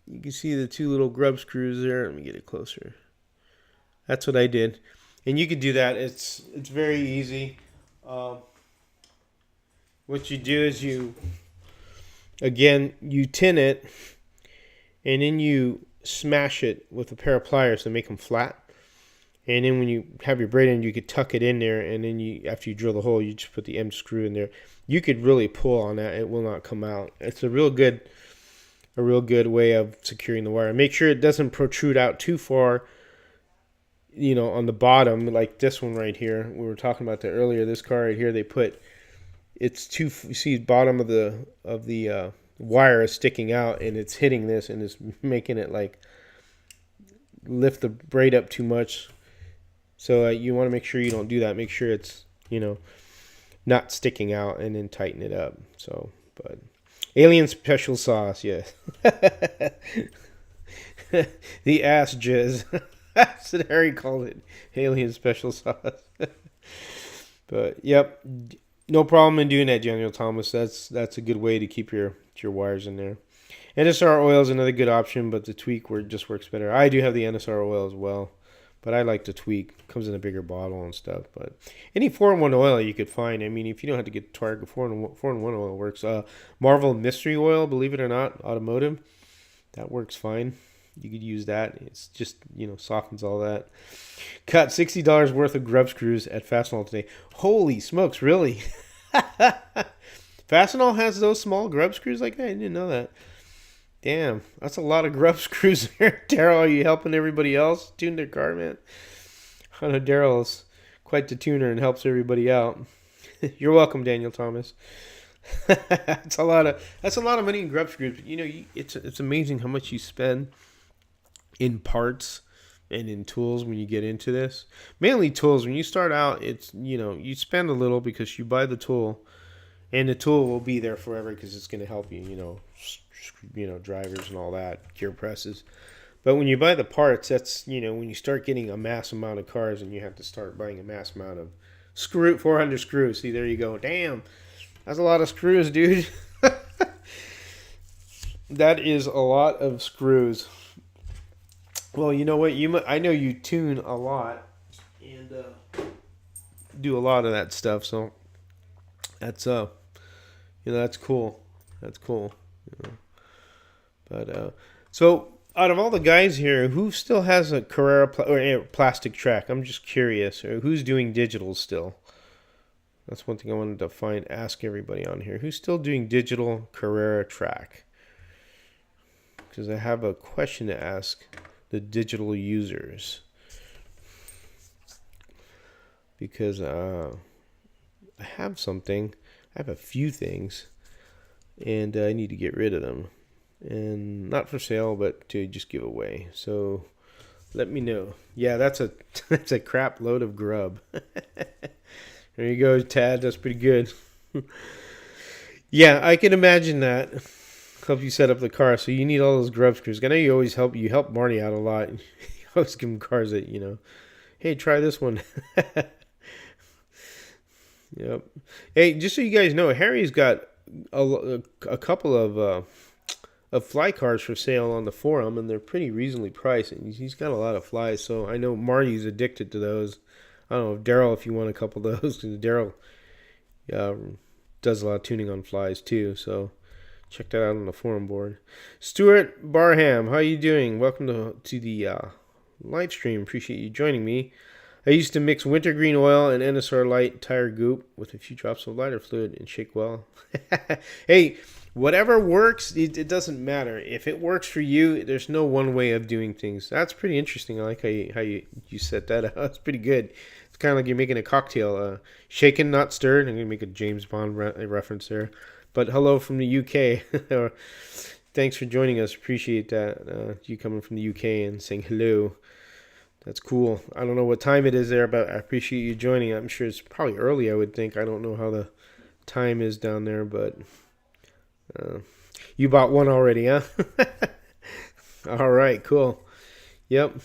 [SPEAKER 1] you can see the two little grub screws there. Let me get it closer. That's what I did, and you could do that. It's very easy. What you do is you tin it, and then you smash it with a pair of pliers to make them flat. And then when you have your braid in, you could tuck it in there, and then after you drill the hole, you just put the M screw in there. You could really pull on that; it will not come out. It's a real good way of securing the wire. Make sure it doesn't protrude out too far, on the bottom, like this one right here. We were talking about that earlier. This car right here, you see the bottom of the wire is sticking out, and it's hitting this, and it's making it like lift the braid up too much. So you want to make sure you don't do that. Make sure it's, not sticking out, and then tighten it up. So, but Alien Special Sauce, yeah. The ass jizz. That's what Harry called it. Alien Special Sauce. But, yep. No problem in doing that, Daniel Thomas. That's a good way to keep your wires in there. NSR oil is another good option, but the tweak just works better. I do have the NSR oil as well, but I like the tweak. It comes in a bigger bottle and stuff. But any 4-in-1 oil you could find. I mean, if you don't have to get Target, 4-in-1 oil works. Marvel Mystery Oil, believe it or not, automotive, that works fine. You could use that. It's just, softens all that. Cut $60 worth of grub screws at Fastenal today. Holy smokes, really? Fastenal has those small grub screws like that? I didn't know that. Damn, that's a lot of grub screws there. Daryl, are you helping everybody else tune their car, man? I know Daryl is quite the tuner and helps everybody out. You're welcome, Daniel Thomas. That's a lot of money in grub screws. But, it's amazing how much you spend in parts and in tools when you get into this. Mainly tools. When you start out, it's, you spend a little because you buy the tool, and the tool will be there forever because it's going to help you, drivers and all that, gear presses. But when you buy the parts, that's, when you start getting a mass amount of cars, and you have to start buying a mass amount of 400 screws. See, there you go. Damn, that's a lot of screws, dude. That is a lot of screws. Well, you know what? I know you tune a lot and do a lot of that stuff. So that's that's cool. That's cool. But so out of all the guys here, who still has a Carrera plastic track? I'm just curious. Or who's doing digital still? That's one thing I wanted to ask everybody on here. Who's still doing digital Carrera track? Because I have a question to ask the digital users, because I have a few things, and I need to get rid of them. and not for sale, but to just give away. So let me know. Yeah, that's a that's a crap load of grub. There you go, Tad. That's pretty good. Yeah, I can imagine that. Help you set up the car. So you need all those grub screws. I know you always help Marty out a lot. You always give him cars that, hey, try this one. Yep. Hey, just so you guys know, Harry's got a couple of fly cars for sale on the forum, and they're pretty reasonably priced. And he's got a lot of flies, so I know Marty's addicted to those. I don't know, Daryl, if you want a couple of those, because Daryl does a lot of tuning on flies too. So check that out on the forum board. Stuart Barham, how you doing? Welcome to the live stream. Appreciate you joining me. I used to mix wintergreen oil and NSR light tire goop with a few drops of lighter fluid and shake well. Hey, whatever works, it doesn't matter. If it works for you, there's no one way of doing things. That's pretty interesting. I like how you set that up. That's pretty good. It's kind of like you're making a cocktail. Shaken, not stirred. I'm going to make a James Bond reference there. But hello from the UK. Thanks for joining us. Appreciate that. You coming from the UK and saying hello. That's cool. I don't know what time it is there, but I appreciate you joining. I'm sure it's probably early, I would think. I don't know how the time is down there, but you bought one already, huh? All right, cool. Yep.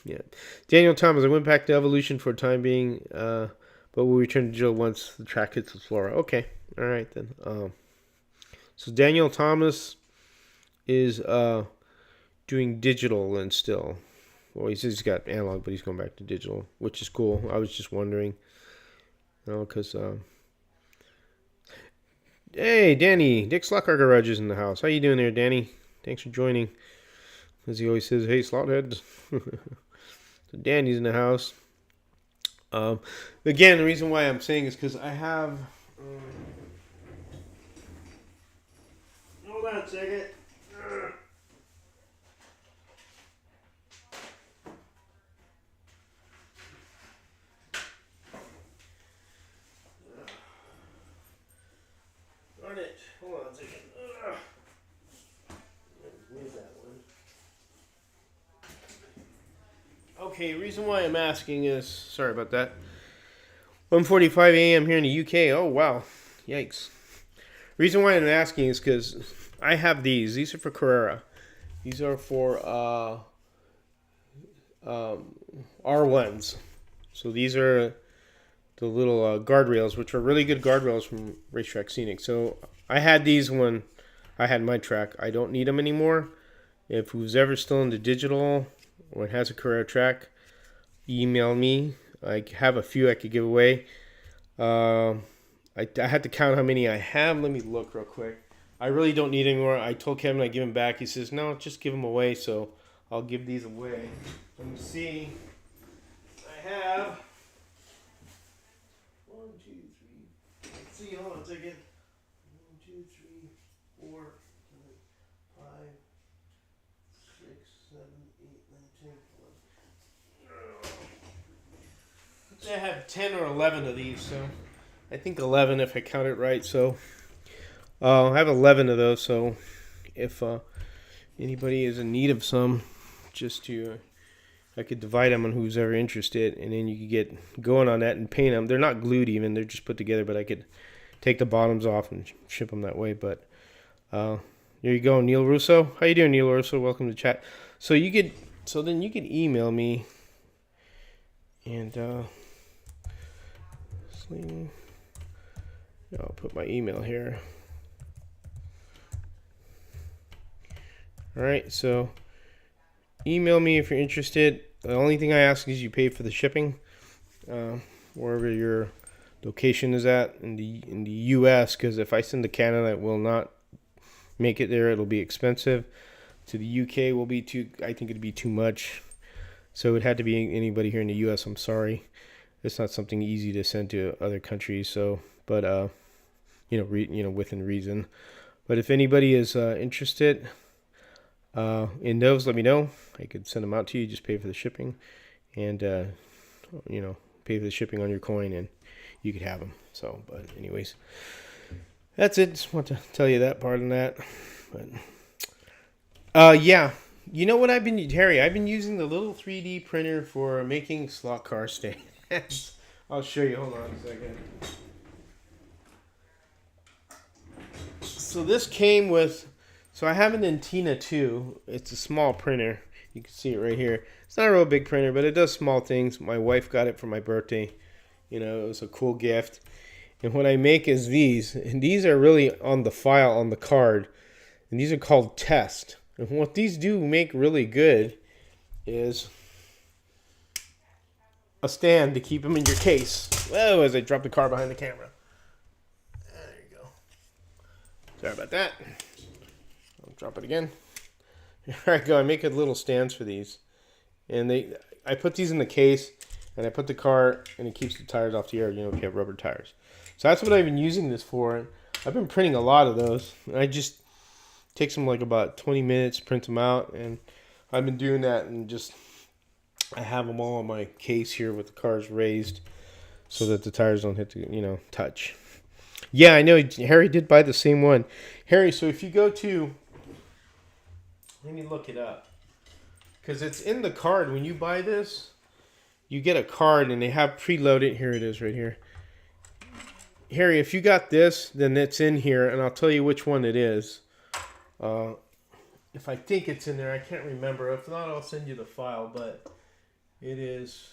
[SPEAKER 1] Yeah. Daniel Thomas, I went back to Evolution for the time being, but we'll return to Jill once the track hits the floor. Okay. All right, then. So Daniel Thomas is doing digital and still. Well, he says he's got analog, but he's going back to digital, which is cool. I was just wondering, because hey, Danny, Dick Slotcar Garage is in the house. How you doing there, Danny? Thanks for joining. As he always says, hey, Slotheads. So Danny's in the house. Again, the reason why I'm saying is because I have. Hold on a second. Darn it. Hold on a second. Move that one. Okay, reason why I'm asking is, sorry about that. 1:45 a.m. here in the UK. Oh, wow. Yikes. Reason why I'm asking is because I have these. These are for Carrera. These are for R1s. So these are the little guardrails, which are really good guardrails from Racetrack Scenic. So I had these when I had my track. I don't need them anymore. If who's ever still into digital or has a Carrera track, email me. I have a few I could give away. I had to count how many I have. Let me look real quick. I really don't need any more. I told Kevin I'd give them back. He says, no, just give them away. So I'll give these away. Let me see. I have 1, 2, 3. Let's see. Hold on a second. 1, 2, 3, 4, 5, 6, 7, 8, 9, 10, 11. I have 10 or 11 of these, so I think 11 if I count it right. So I have 11 of those. So if anybody is in need of some, just to I could divide them on who's ever interested, and then you could get going on that and paint them. They're not glued even; they're just put together. But I could take the bottoms off and ship them that way. But there you go, Neil Russo. How you doing, Neil Russo? Welcome to chat. So then you could email me, and I'll put my email here. All right, so email me if you're interested. The only thing I ask is you pay for the shipping, wherever your location is at in the U.S. Because if I send to Canada, it will not make it there. It'll be expensive. To the U.K. will be too. I think it'd be too much. So it had to be anybody here in the U.S. I'm sorry, it's not something easy to send to other countries. So, but within reason. But if anybody is interested in those, let me know. I could send them out to you. Just pay for the shipping, and pay for the shipping on your coin, and you could have them. So, but anyways, that's it. Just want to tell you that part of that. But Yeah. You know what I've been, Harry? I've been using the little 3D printer for making slot car stands. I'll show you. Hold on a second. So this came with, so I have an Antina 2. It's a small printer. You can see it right here. It's not a real big printer, but it does small things. My wife got it for my birthday. You know, it was a cool gift. And what I make is these. And these are really on the file, on the card. And these are called test. And what these do make really good is a stand to keep them in your case. Whoa, as I drop the car behind the camera. There you go. Sorry about that. I'll drop it again. Here I go. I make a little stands for these. And I put these in the case, and I put the car, and it keeps the tires off the air, you know, if you have rubber tires. So that's what I've been using this for. I've been printing a lot of those. I just takes them like about 20 minutes, print them out, and I've been doing that, and just I have them all on my case here with the cars raised so that the tires don't hit the, you know, touch. Yeah, I know Harry did buy the same one. Harry, so if you go to, let me look it up, because it's in the card. When you buy this, you get a card, and they have preloaded. Here it is right here. Harry, if you got this, then it's in here, and I'll tell you which one it is. If I think it's in there, I can't remember. If not, I'll send you the file, but it is...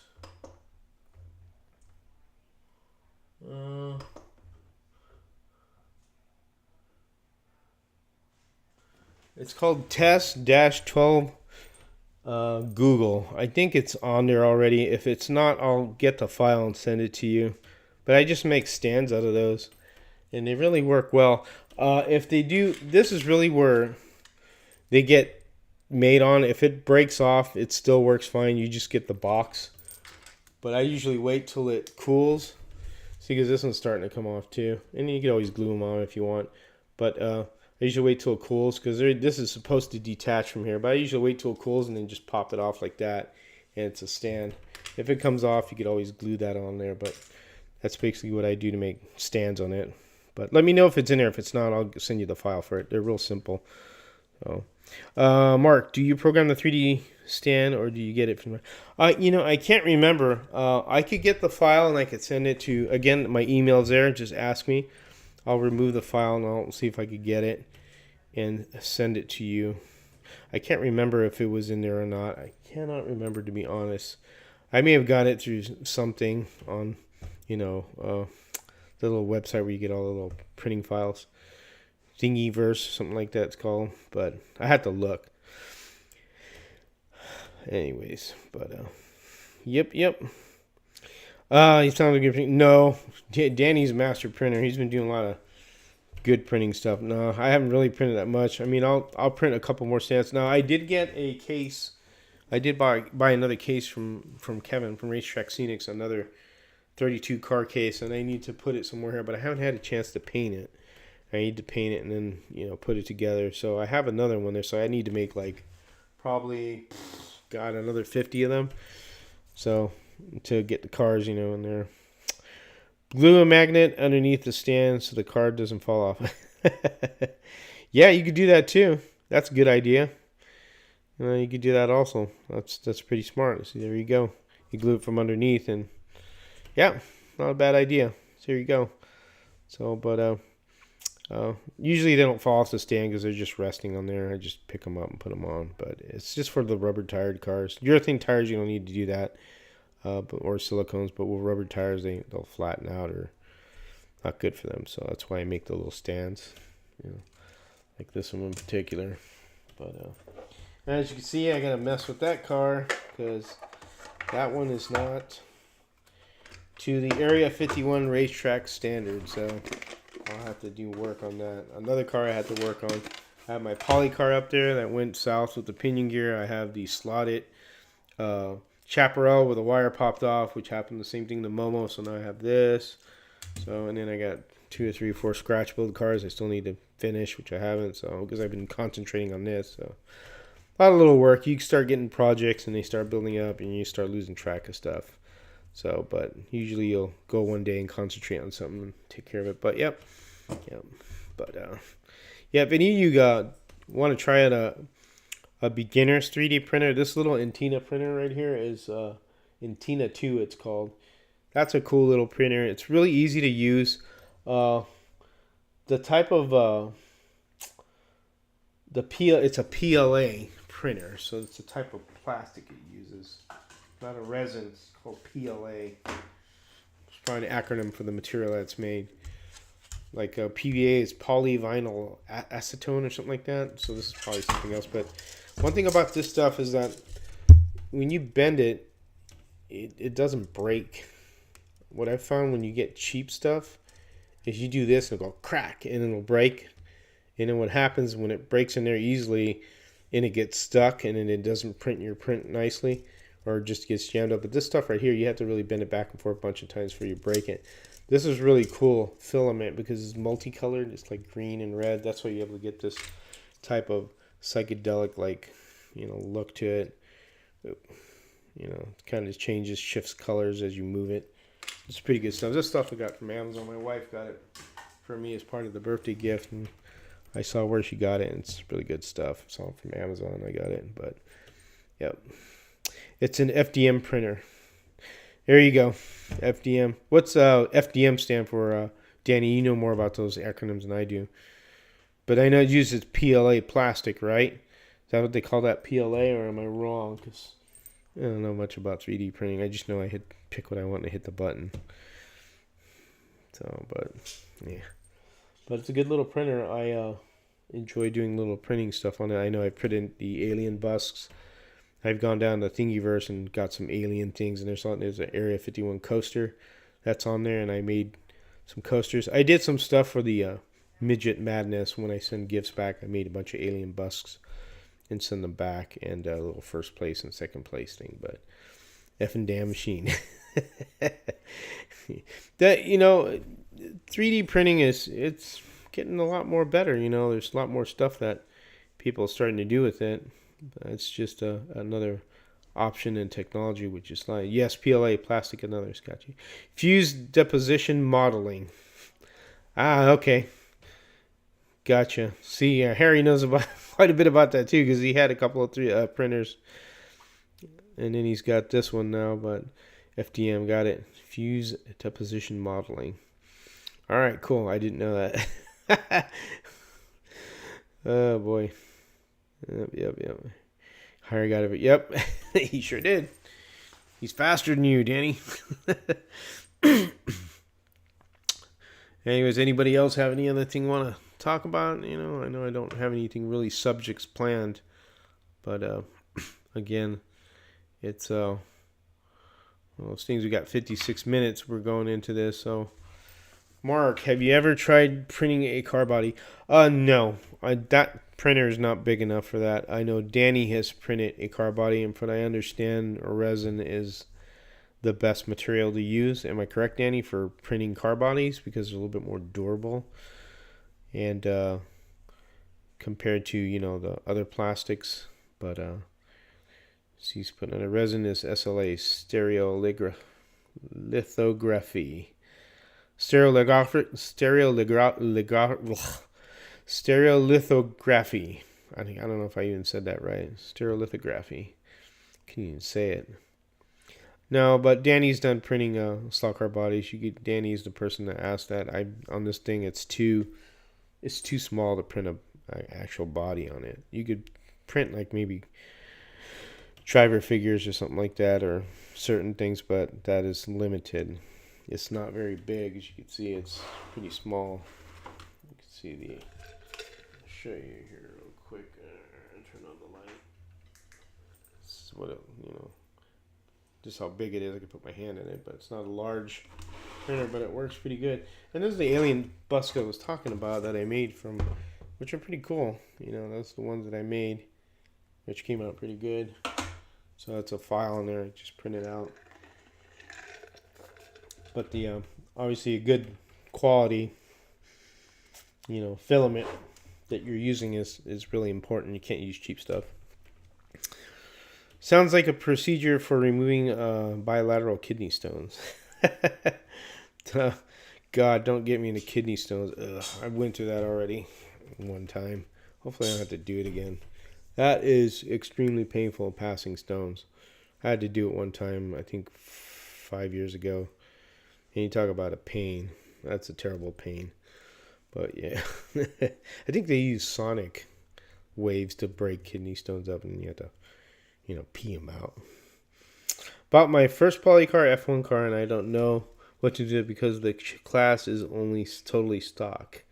[SPEAKER 1] it's called Test-12 Google. I think it's on there already. If it's not, I'll get the file and send it to you. But I just make stands out of those, and they really work well. If they do, this is really where they get made on. If it breaks off, it still works fine. You just get the box. But I usually wait till it cools. See, because this one's starting to come off too. And you can always glue them on if you want. But I usually wait till it cools, because this is supposed to detach from here. But I usually wait till it cools and then just pop it off like that. And it's a stand. If it comes off, you could always glue that on there. But that's basically what I do to make stands on it. But let me know if it's in there. If it's not, I'll send you the file for it. They're real simple. So, Mark, do you program the 3D stand, or do you get it from? You know, I can't remember. I could get the file and I could send it to, again, my email's there. Just ask me. I'll remove the file and I'll see if I could get it and send it to you. I can't remember if it was in there or not. I cannot remember, to be honest. I may have got it through something on, you know, the little website where you get all the little printing files. Thingiverse, something like that it's called. But I had to look. Anyways, but yep. He's telling me good. No, Danny's a master printer. He's been doing a lot of good printing stuff. No, I haven't really printed that much. I mean, I'll print a couple more stamps. Now, I did get a case. I did buy another case from Kevin from Racetrack Scenics, another 32 car case, and I need to put it somewhere here, but I haven't had a chance to paint it. I need to paint it and then, you know, put it together. So I have another one there, so I need to make like probably, God, another 50 of them. So to get the cars, you know, in there. Glue a magnet underneath the stand so the card doesn't fall off. Yeah, you could do that too. That's a good idea. You could do that also. That's pretty smart. So there you go. You glue it from underneath, and yeah, not a bad idea. So there you go. So, but usually they don't fall off the stand because they're just resting on there. I just pick them up and put them on. But it's just for the rubber tired cars. Urethane tires, you don't need to do that, or silicones. But with rubber tires, they'll flatten out or not good for them. So that's why I make the little stands, you know, like this one in particular. But as you can see, I gotta mess with that car because that one is not to the Area 51 racetrack standard. So I'll have to do work on that. Another car I had to work on. I have my poly car up there that went south with the pinion gear. I have the slotted chaparral where the wire popped off, which happened the same thing to Momo. So now I have this. So, and then I got 2 or 3 or 4 scratch build cars I still need to finish, which I haven't. So because I've been concentrating on this. So a lot of little work. You start getting projects and they start building up and you start losing track of stuff. So, but usually you'll go one day and concentrate on something and take care of it. But yep. But yeah, if any of you want to try out a beginner's 3D printer. This little Intina printer right here is Intina 2 it's called. That's a cool little printer. It's really easy to use. The type of it's a PLA printer, so it's a type of plastic it uses. Not a resin, it's called PLA. It's probably an acronym for the material that's made. Like PVA is polyvinyl acetone or something like that. So this is probably something else. But one thing about this stuff is that when you bend it, it doesn't break. What I've found when you get cheap stuff is you do this and it'll go crack and it'll break. And then what happens when it breaks in there easily and it gets stuck and then it doesn't print your print nicely or just gets jammed up. But this stuff right here, you have to really bend it back and forth a bunch of times before you break it. This is really cool filament because it's multicolored. It's like green and red. That's why you're able to get this type of psychedelic, like, look to it. It kind of changes, shifts colors as you move it. It's pretty good stuff. This stuff I got from Amazon. My wife got it for me as part of the birthday gift, and I saw where she got it, and it's really good stuff. It's all from Amazon. I got it, but yep, it's an FDM printer. There you go, FDM. What's FDM stand for? Danny, you know more about those acronyms than I do. But I know it uses PLA plastic, right? Is that what they call that, PLA, or am I wrong? Because I don't know much about 3D printing. I just know I pick what I want and hit the button. So, but yeah. But it's a good little printer. I enjoy doing little printing stuff on it. I know I've printed the alien busks. I've gone down to Thingiverse and got some alien things, and there's an Area 51 coaster that's on there, and I made some coasters. I did some stuff for the Midget Madness when I send gifts back. I made a bunch of alien busks and send them back, and a little first place and second place thing, but effing damn machine. That 3D printing it's getting a lot more better. There's a lot more stuff that people are starting to do with it. It's just another option in technology, which is like, yes, PLA, plastic, another got you. Fused deposition modeling. Okay. Gotcha. See, Harry knows about quite a bit about that too, because he had a couple of printers, and then he's got this one now. But FDM got it. Fuse deposition modeling. All right, cool. I didn't know that. Oh boy. Yep. Harry got it. Yep, he sure did. He's faster than you, Danny. Anyways, anybody else have any other thing want to talk about? I know I don't have anything really subjects planned, but again, it's one of those things. We got 56 minutes. We're going into this. So, Mark, have you ever tried printing a car body? No. That printer is not big enough for that. I know Danny has printed a car body, and from what I understand, resin is the best material to use. Am I correct, Danny, for printing car bodies, because they're a little bit more durable and compared to the other plastics? But he's putting on a resin is SLA stereolithography. Stereolithography. I don't know if I even said that right. Stereolithography. Can you even say it? No, but Danny's done printing slot car bodies. Danny's the person that asked that. On this thing, it's too small to print an actual body on it. You could print like maybe driver figures or something like that, or certain things, but that is limited. It's not very big, as you can see. It's pretty small. You can see I'll show you here real quick. Turn on the light. This is what just how big it is. I can put my hand in it, but it's not a large printer, but it works pretty good. And this is the alien bust I was talking about that I made from, which are pretty cool. That's the ones that I made, which came out pretty good. So that's a file in there, just print it out. But the obviously a good quality, filament that you're using is really important. You can't use cheap stuff. Sounds like a procedure for removing bilateral kidney stones. God, don't get me into kidney stones. Ugh, I went through that already one time. Hopefully I don't have to do it again. That is extremely painful, passing stones. I had to do it one time, I think 5 years ago. And you talk about a pain. That's a terrible pain. But yeah, I think they use sonic waves to break kidney stones up, and you have to, pee them out. Bought my first polycar F1 car, and I don't know what to do because the class is only totally stock.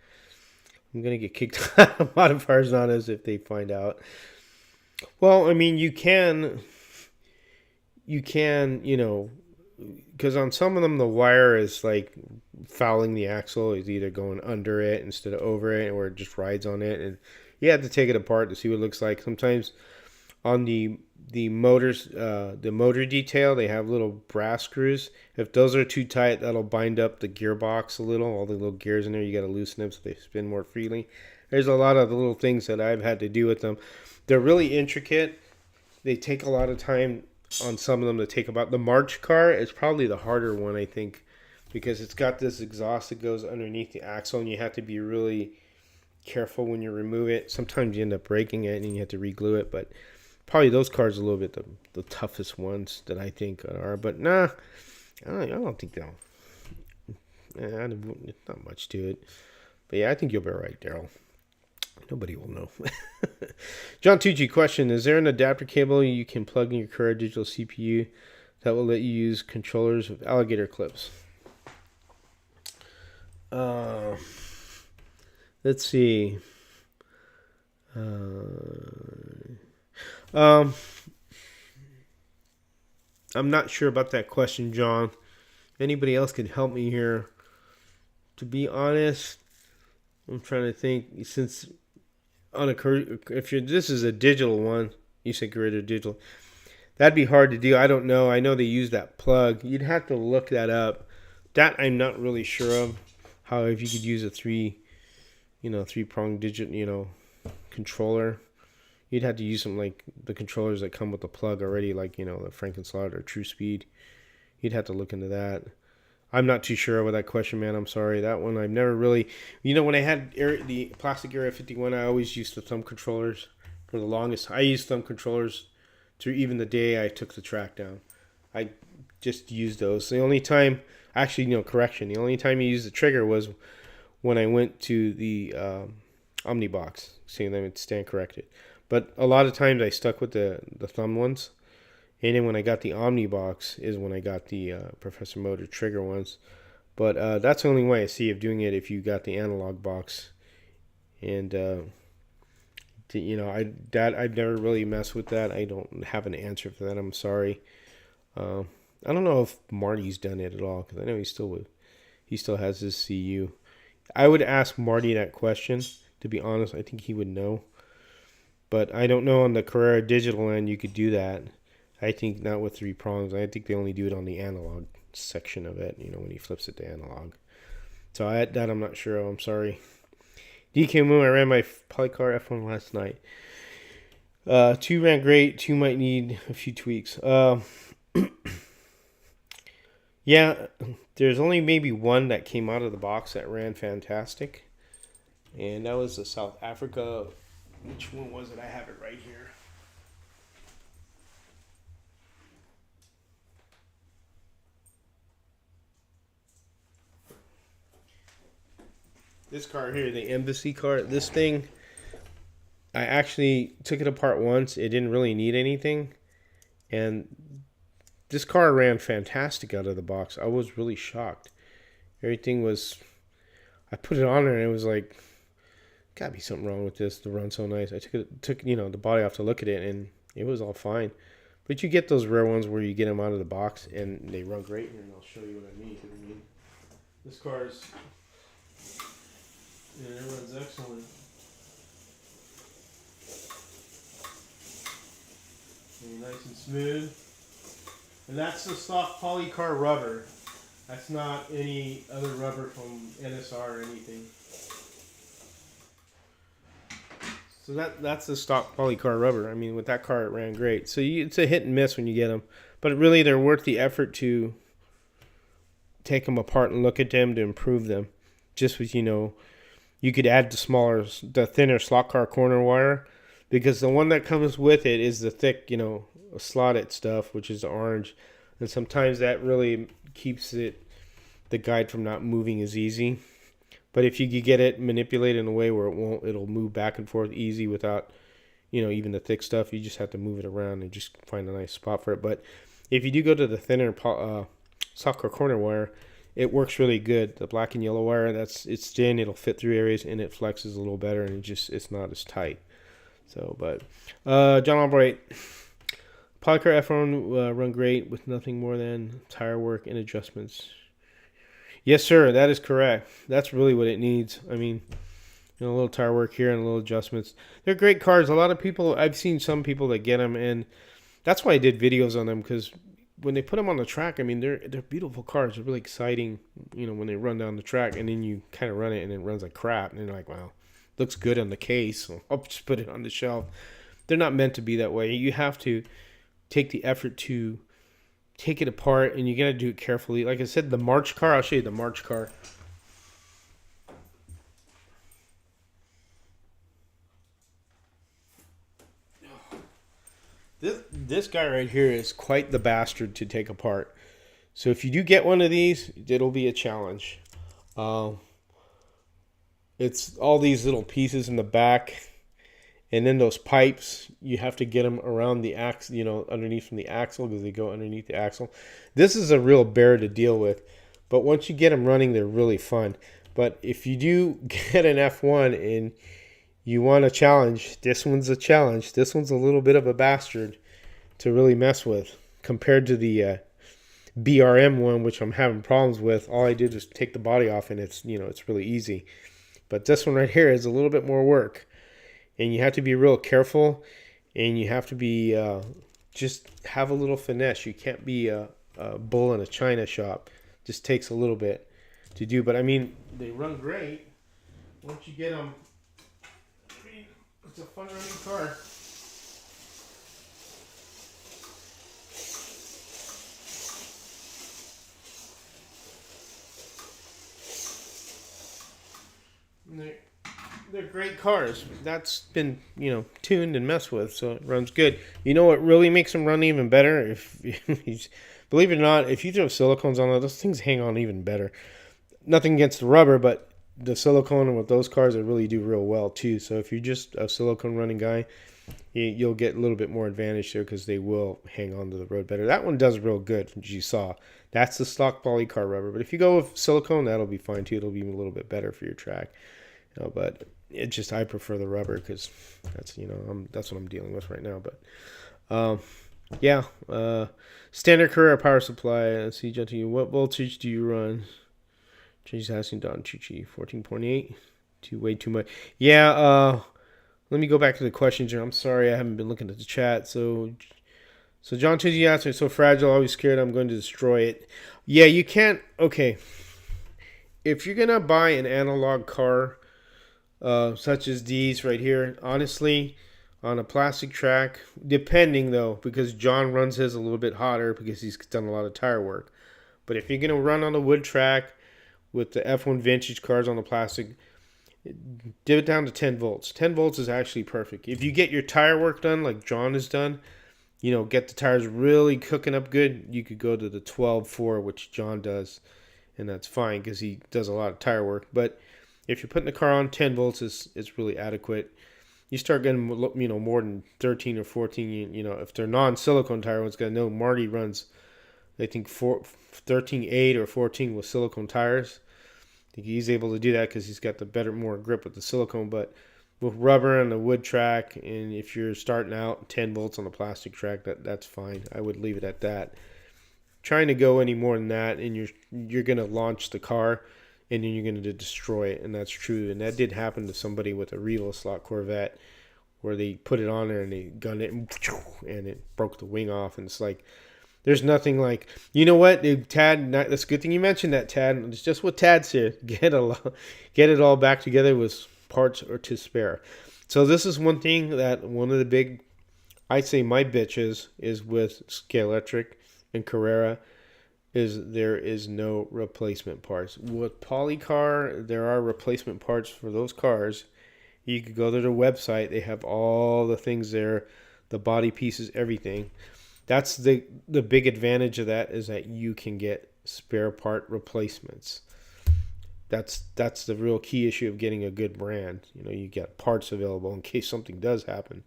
[SPEAKER 1] I'm gonna get kicked out of modifiers on us if they find out. Well, I mean, you can, because on some of them the wire is like fouling the axle. It's either going under it instead of over it, or it just rides on it, and you have to take it apart to see what it looks like. Sometimes on the motors, the motor detail, they have little brass screws. If those are too tight, that'll bind up the gearbox a little. All the little gears in there, you got to loosen them so they spin more freely. There's a lot of the little things that I've had to do with them. They're really intricate. They take a lot of time on some of them to take about. The March car is probably the harder one, I think, because it's got this exhaust that goes underneath the axle, and you have to be really careful when you remove it. Sometimes you end up breaking it and you have to re-glue it, but probably those cars are a little bit the toughest ones that I think are. But nah, I don't think they'll. It's not much to it. But yeah, I think you'll be all right, Daryl. Nobody will know. John Tucci, question: is there an adapter cable you can plug in your current digital CPU that will let you use controllers with alligator clips? Let's see. I'm not sure about that question, John. Anybody else can help me here. To be honest, I'm trying to think. Since this is a digital one, you said Corridor digital, that'd be hard to do. I don't know. I know they use that plug. You'd have to look that up. That I'm not really sure of. How if you could use a three-pronged digit, controller. You'd have to use some like the controllers that come with the plug already, like the Frankenslot or True Speed. You'd have to look into that. I'm not too sure about that question, man. I'm sorry. That one I've never really. When I had the plastic Area 51, I always used the thumb controllers for the longest. I used thumb controllers through even the day I took the track down. I just used those. The only time, actually, correction. The only time you used the trigger was when I went to the Omnibox, seeing them stand corrected. But a lot of times I stuck with the thumb ones. And then when I got the Omnibox is when I got the Professor Motor trigger ones. But that's the only way I see of doing it if you got the analog box. And, I've never really messed with that. I don't have an answer for that. I'm sorry. I don't know if Marty's done it at all, because I know he still has his CU. I would ask Marty that question. To be honest, I think he would know. But I don't know on the Carrera digital end you could do that. I think not with 3 prongs. I think they only do it on the analog section of it, when he flips it to analog. So that I'm not sure of. I'm sorry. DK Moon, I ran my Polycar F1 last night. 2 ran great. 2 might need a few tweaks. Yeah, there's only maybe 1 that came out of the box that ran fantastic. And that was the South Africa. Which one was it? I have it right here. This car here, the Embassy car, this thing, I actually took it apart once. It didn't really need anything. And this car ran fantastic out of the box. I was really shocked. Everything was, I put it on there and it was like, gotta be something wrong with this to run so nice. I took the body off to look at it and it was all fine. But you get those rare ones where you get them out of the box and they run great. And I'll show you what I mean. This car's... yeah, it runs excellent. And nice and smooth. And that's the stock Polycar rubber. That's not any other rubber from NSR or anything. So that's the stock Polycar rubber. I mean, with that car, it ran great. So it's a hit and miss when you get them. But really, they're worth the effort to take them apart and look at them to improve them. Just with, you could add the thinner slot car corner wire. because the one that comes with it is the thick, slotted stuff, which is orange, and sometimes that really keeps the guide from not moving as easy. But if you could get it manipulated in a way where it'll move back and forth easy without, even the thick stuff, you just have to move it around and just find a nice spot for it. But if you do go to the thinner softcore corner wire, it works really good. The black and yellow wire, it's thin, it'll fit through areas, and it flexes a little better, and it's not as tight. So, but John Albright, Polycar F1 run great with nothing more than tire work and adjustments. Yes, sir, that is correct. That's really what it needs. I mean, a little tire work here and a little adjustments. They're great cars. A lot of people, I've seen some people that get them, and that's why I did videos on them, because when they put them on the track, I mean, they're beautiful cars. They're really exciting, when they run down the track, and then you kind of run it, and it runs like crap, and you're like, wow, looks good on the case, so I'll just put it on the shelf. They're not meant to be that way. You have to take the effort to take it apart, and you got to do it carefully. Like I said, the March car, I'll show you the March car. This guy right here is quite the bastard to take apart. So if you do get one of these, it'll be a challenge. It's all these little pieces in the back, and then those pipes, you have to get them around the axle, underneath from the axle, because they go underneath the axle. This is a real bear to deal with, but once you get them running, they're really fun. But if you do get an F1 and you want a challenge, this one's a challenge. This one's a little bit of a bastard to really mess with compared to the BRM one, which I'm having problems with. All I did is take the body off, and it's really easy. But this one right here is a little bit more work, and you have to be real careful, and you have to be just have a little finesse. You can't be a bull in a china shop. Just takes a little bit to do. But I mean, they run great once you get them. It's a fun running car. They're great cars. That's been, tuned and messed with, so it runs good. You know what really makes them run even better? If believe it or not, if you throw silicones on those things hang on even better. Nothing against the rubber, but the silicone with those cars, they really do real well too. So if you're just a silicone running guy, you'll get a little bit more advantage there, because they will hang on to the road better. That one does real good, as you saw. That's the stock Polycar rubber. But if you go with silicone, that'll be fine too. It'll be a little bit better for your track. But I prefer the rubber, because that's that's what I'm dealing with right now. But standard Carrera power supply. Let's see, Gentle, what voltage do you run? Changes asking Don Chuchi 14.8. Way too much. Yeah. Let me go back to the questions here. I'm sorry, I haven't been looking at the chat. So John Chuchi asked me, so fragile, always scared I'm going to destroy it. Yeah, you can't. Okay. If you're gonna buy an analog car, such as these right here, honestly, on a plastic track, depending though, because John runs his a little bit hotter because he's done a lot of tire work. But if you're gonna run on a wood track with the F1 vintage cars on the plastic, dip it down to 10 volts. 10 volts is actually perfect. If you get your tire work done like John has done, get the tires really cooking up good, you could go to the 12.4, which John does, and that's fine because he does a lot of tire work. But if you're putting the car on, 10 volts is really adequate. You start getting more than 13 or 14. If they're non-silicone tire ones, got to know Marty runs, I think 13.8 or 14 with silicone tires. I think he's able to do that because he's got the more grip with the silicone. But with rubber on the wood track, and if you're starting out 10 volts on the plastic track, that's fine. I would leave it at that. Trying to go any more than that, and you're going to launch the car, and then you're going to destroy it, and that's true. And that did happen to somebody with a Revo slot Corvette, where they put it on there and they gunned it, and it broke the wing off. And it's like, there's nothing like, you know what, Tad, that's a good thing you mentioned that, Tad. It's just what Tad said. Get it all back together with parts or to spare. So this is one thing that one of the big, I'd say my bitches is with Scalextric and Carrera, is there is no replacement parts. With Polycar, there are replacement parts for those cars, You could go to their website. They have all the things there, the body pieces, everything. That's the big advantage of that, is that you can get spare part replacements. That's the real key issue of getting a good brand. You know, you get parts available in case something does happen.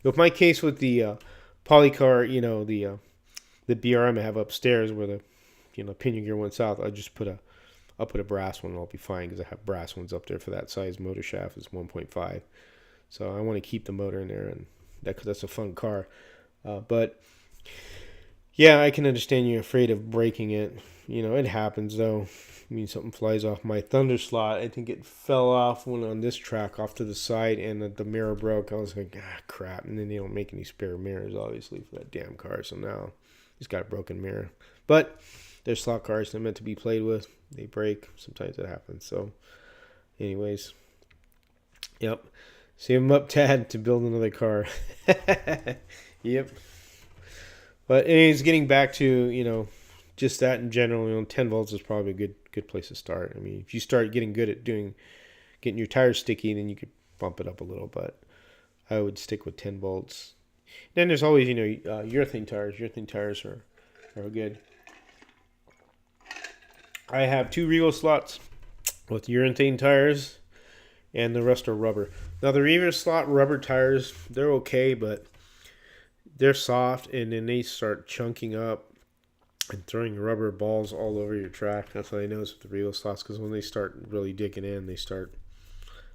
[SPEAKER 1] With my case with the Polycar, you know, the BRM I have upstairs where the pinion gear went south, I'll put a brass one and I'll be fine, because I have brass ones up there for that size motor shaft. Is 1.5, so I want to keep the motor in there, and that's a fun car. But yeah, I can understand you're afraid of breaking it. You know, it happens though. I mean, something flies off my thunder slot. I think it fell off when on this track off to the side, and the mirror broke. I was like, crap. And then they don't make any spare mirrors, obviously, for that damn car. So now it's got a broken mirror. But they're slot cars. They're meant to be played with. They break. Sometimes it happens. So anyways, yep. Save them up, Tad, to build another car. Yep. But anyways, getting back to, just that in general, 10 volts is probably a good place to start. I mean, if you start getting good at getting your tires sticky, then you could bump it up a little, but I would stick with 10 volts. Then there's always, urethane tires. Urethane tires are good. I have 2 Revo slots with urethane tires, and the rest are rubber. Now, the Revo slot rubber tires, they're okay, but they're soft, and then they start chunking up and throwing rubber balls all over your track. That's what I notice with the Revo slots, because when they start really digging in, they start.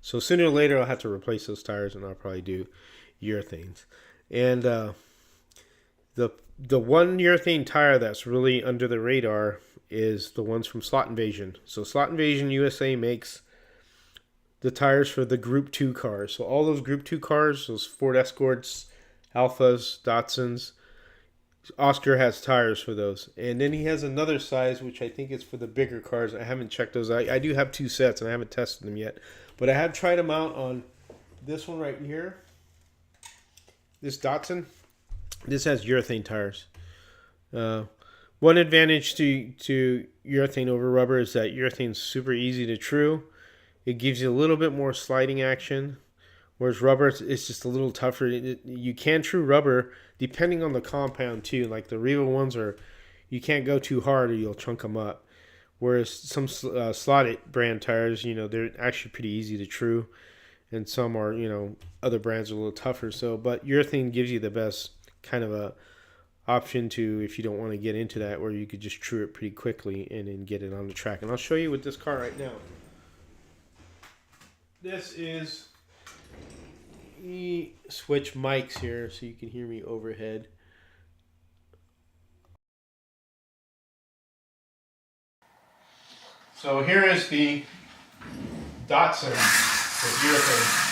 [SPEAKER 1] So sooner or later, I'll have to replace those tires, and I'll probably do urethanes. And the one urethane tire that's really under the radar is the ones from Slot Invasion. So Slot Invasion USA makes the tires for the Group 2 cars. So all those Group 2 cars, those Ford Escorts, Alphas, Datsuns, Oscar has tires for those. And then he has another size, which I think is for the bigger cars. I haven't checked those out. I do have 2 sets, and I haven't tested them yet. But I have tried them out on this one right here. This Datsun. This has urethane tires. One advantage to urethane over rubber is that urethane's super easy to true. It gives you a little bit more sliding action. Whereas rubber, it's just a little tougher. You can true rubber depending on the compound too. Like the Revo ones you can't go too hard or you'll chunk them up. Whereas some slotted brand tires, they're actually pretty easy to true. And some are, other brands are a little tougher. But urethane gives you the best kind of a option to, if you don't want to get into that, where you could just true it pretty quickly and then get it on the track. And I'll show you with this car right now. This is... switch mics here so you can hear me overhead. So here is the Datsun with urethane.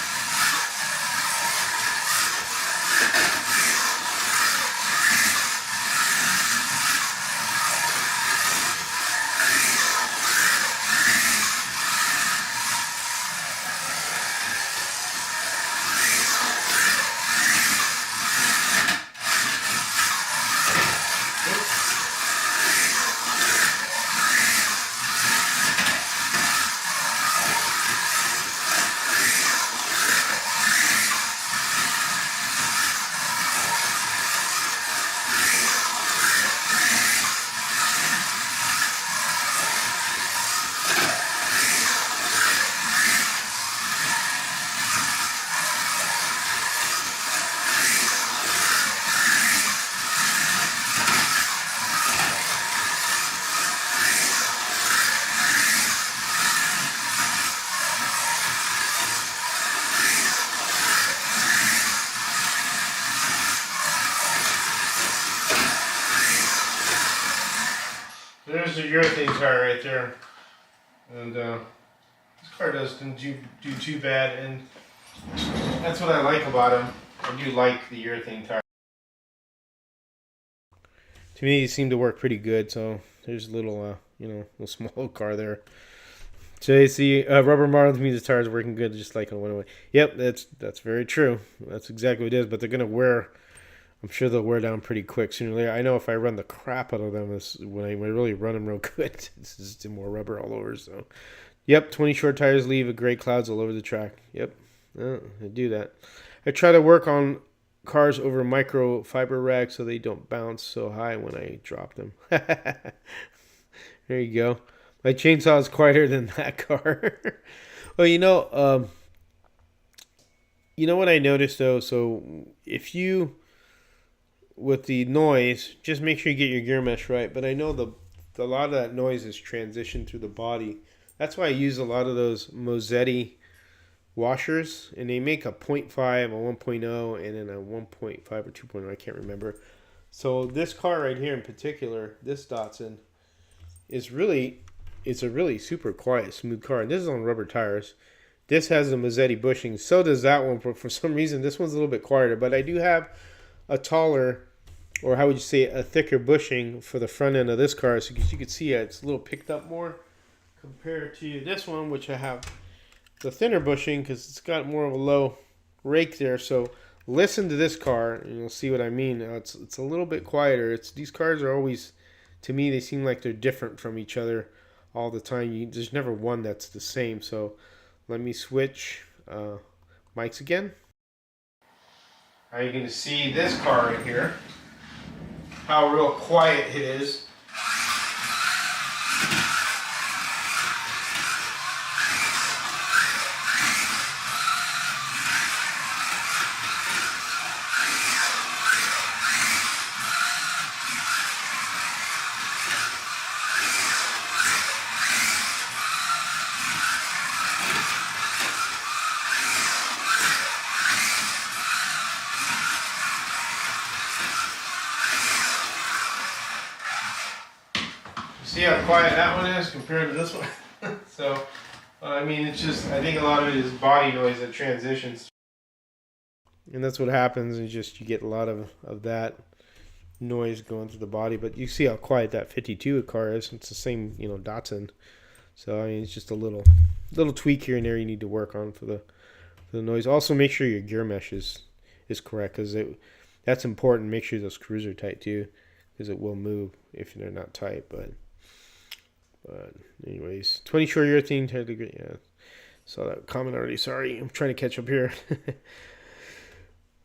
[SPEAKER 1] There's the urethane tire right there, and this car doesn't do too bad, and that's what I like about them. I do like the urethane tire. To me, these seem to work pretty good. So there's a little, little small car there. So you see, rubber models means the tires working good, just like on 101. Yep, that's very true. That's exactly what it is. But they're gonna wear. I'm sure they'll wear down pretty quick sooner or later. I know if I run the crap out of them, when I really run them real good, it's just more rubber all over. So, yep, 20 short tires leave great clouds all over the track. Yep, I do that. I try to work on cars over microfiber rags so they don't bounce so high when I drop them. There you go. My chainsaw is quieter than that car. Well, you know what I noticed though. So if you with the noise, just make sure you get your gear mesh right. But I know a lot of that noise is transitioned through the body. That's why I use a lot of those Mosetti washers, and they make a 0.5, a 1.0, and then a 1.5 or 2.0. I can't remember. So this car right here in particular, this Datsun, it's a really super quiet, smooth car. And this is on rubber tires. This has a Mosetti bushing. So does that one, but for some reason this one's a little bit quieter. But I do have a taller, or how would you say, a thicker bushing for the front end of this car. So you can see it's a little picked up more compared to this one, which I have the thinner bushing because it's got more of a low rake there. So listen to this car and you'll see what I mean. It's a little bit quieter. These cars are always, to me, they seem like they're different from each other all the time. There's never one that's the same. So let me switch mics again. Now you're going to see this car right here, how real quiet it is. See how quiet that one is compared to this one? So, I mean, it's just, I think a lot of it is body noise that transitions. And that's what happens, is just you get a lot of that noise going through the body. But you see how quiet that 52 car is. It's the same, Datsun. So, I mean, it's just a little tweak here and there you need to work on for the noise. Also, make sure your gear mesh is correct, because that's important. Make sure those screws are tight too, because it will move if they're not tight. But anyways, 20 short urethane, technically, yeah. Saw that comment already. Sorry, I'm trying to catch up here.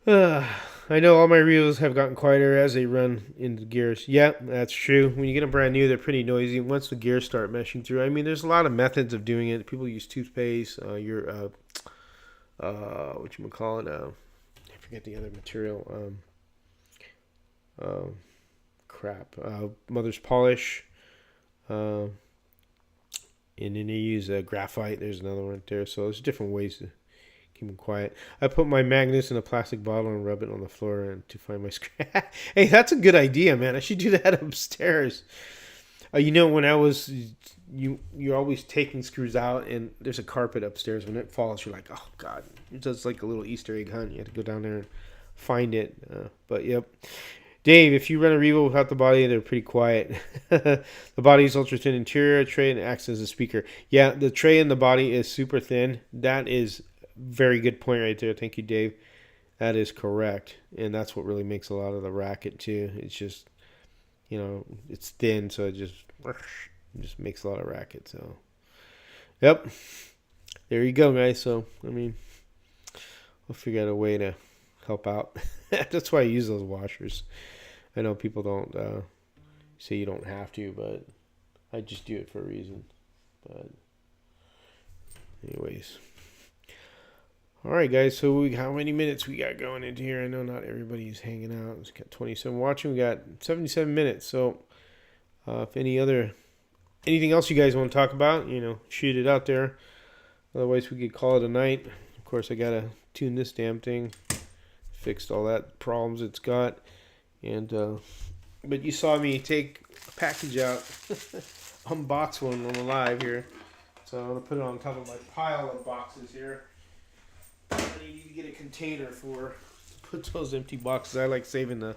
[SPEAKER 1] I know all my reels have gotten quieter as they run into gears. Yeah, that's true. When you get them brand new, they're pretty noisy. Once the gears start meshing through, I mean, there's a lot of methods of doing it. People use toothpaste. I forget the other material. Mother's polish. And then they use graphite. There's another one right there. So there's different ways to keep them quiet. I put my magnets in a plastic bottle and rub it on the floor and to find my scratch. Hey, that's a good idea, man. I should do that upstairs. When I was, you're always taking screws out, and there's a carpet upstairs. When it falls, you're like, oh God. It's just like a little Easter egg hunt. You have to go down there and find it. But yep. Dave, if you run a Revo without the body, they're pretty quiet. The body's ultra thin interior tray and acts as a speaker. Yeah, the tray in the body is super thin. That is a very good point right there. Thank you, Dave. That is correct. And that's what really makes a lot of the racket too. It's just, it's thin, so it just makes a lot of racket. So, yep. There you go, guys. So, I mean, we'll figure out a way to help out. That's why I use those washers. I know people don't say you don't have to, but I just do it for a reason. But anyways, all right, guys. So how many minutes we got going into here? I know not everybody's hanging out. It's got 27 watching. We got 77 minutes. So if anything else you guys want to talk about, shoot it out there. Otherwise, we could call it a night. Of course, I gotta tune this damn thing. Fixed all that problems it's got, and but you saw me take a package out, unbox one on the live here, so I'm gonna put it on top of my pile of boxes here. I need to get a container to put those empty boxes. I like saving the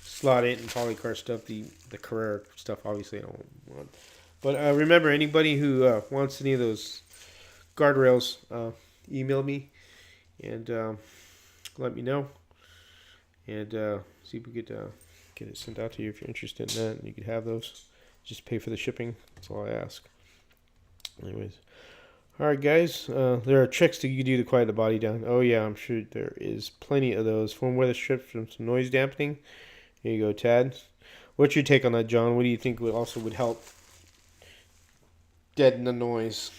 [SPEAKER 1] slot 8 and polycar stuff, the Carrera stuff. Obviously, I don't want. But remember, anybody who wants any of those guardrails, email me. And let me know, and see if we could get it sent out to you if you're interested in that. And you could have those. Just pay for the shipping. That's all I ask. Anyways, All right, guys. There are tricks that you can do to quiet the body down. Oh yeah, I'm sure there is plenty of those. Foam weather strips from some noise dampening. Here you go, Tad. What's your take on that, John? What do you think would help deaden the noise?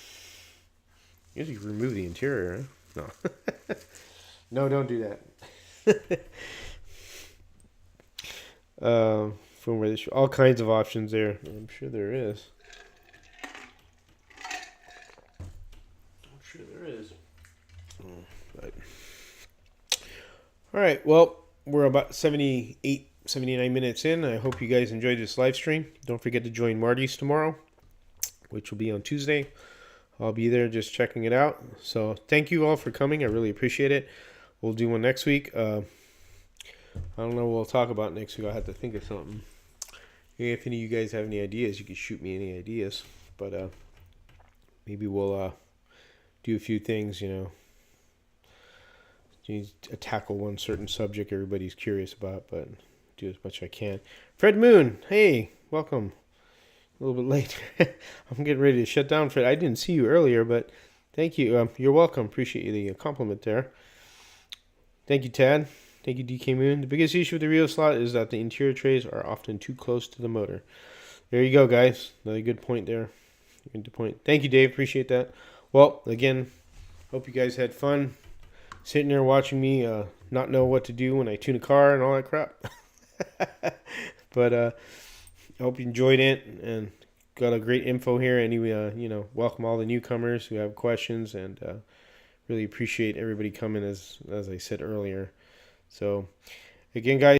[SPEAKER 1] Usually remove the interior. Huh? No. No, don't do that. Foam weather strips. All kinds of options there. I'm sure there is. But. All right, well, we're about 78, 79 minutes in. I hope you guys enjoyed this live stream. Don't forget to join Marty's tomorrow, which will be on Tuesday. I'll be there just checking it out. So thank you all for coming. I really appreciate it. We'll do one next week. I don't know what we'll talk about next week. I'll have to think of something. If any of you guys have any ideas, you can shoot me any ideas. But maybe we'll do a few things, tackle one certain subject everybody's curious about, but do as much as I can. Fred Moon, hey, welcome. A little bit late. I'm getting ready to shut down, Fred. I didn't see you earlier, but thank you. You're welcome. Appreciate the compliment there. Thank you, Tad. Thank you, DK Moon. The biggest issue with the Rio slot is that the interior trays are often too close to the motor. There you go, guys. Another good point there. Good point. Thank you, Dave. Appreciate that. Well, again, hope you guys had fun sitting there watching me not know what to do when I tune a car and all that crap. But I hope you enjoyed it and got a great info here. Anyway, welcome all the newcomers who have questions, and really appreciate everybody coming as I said earlier. So again, guys.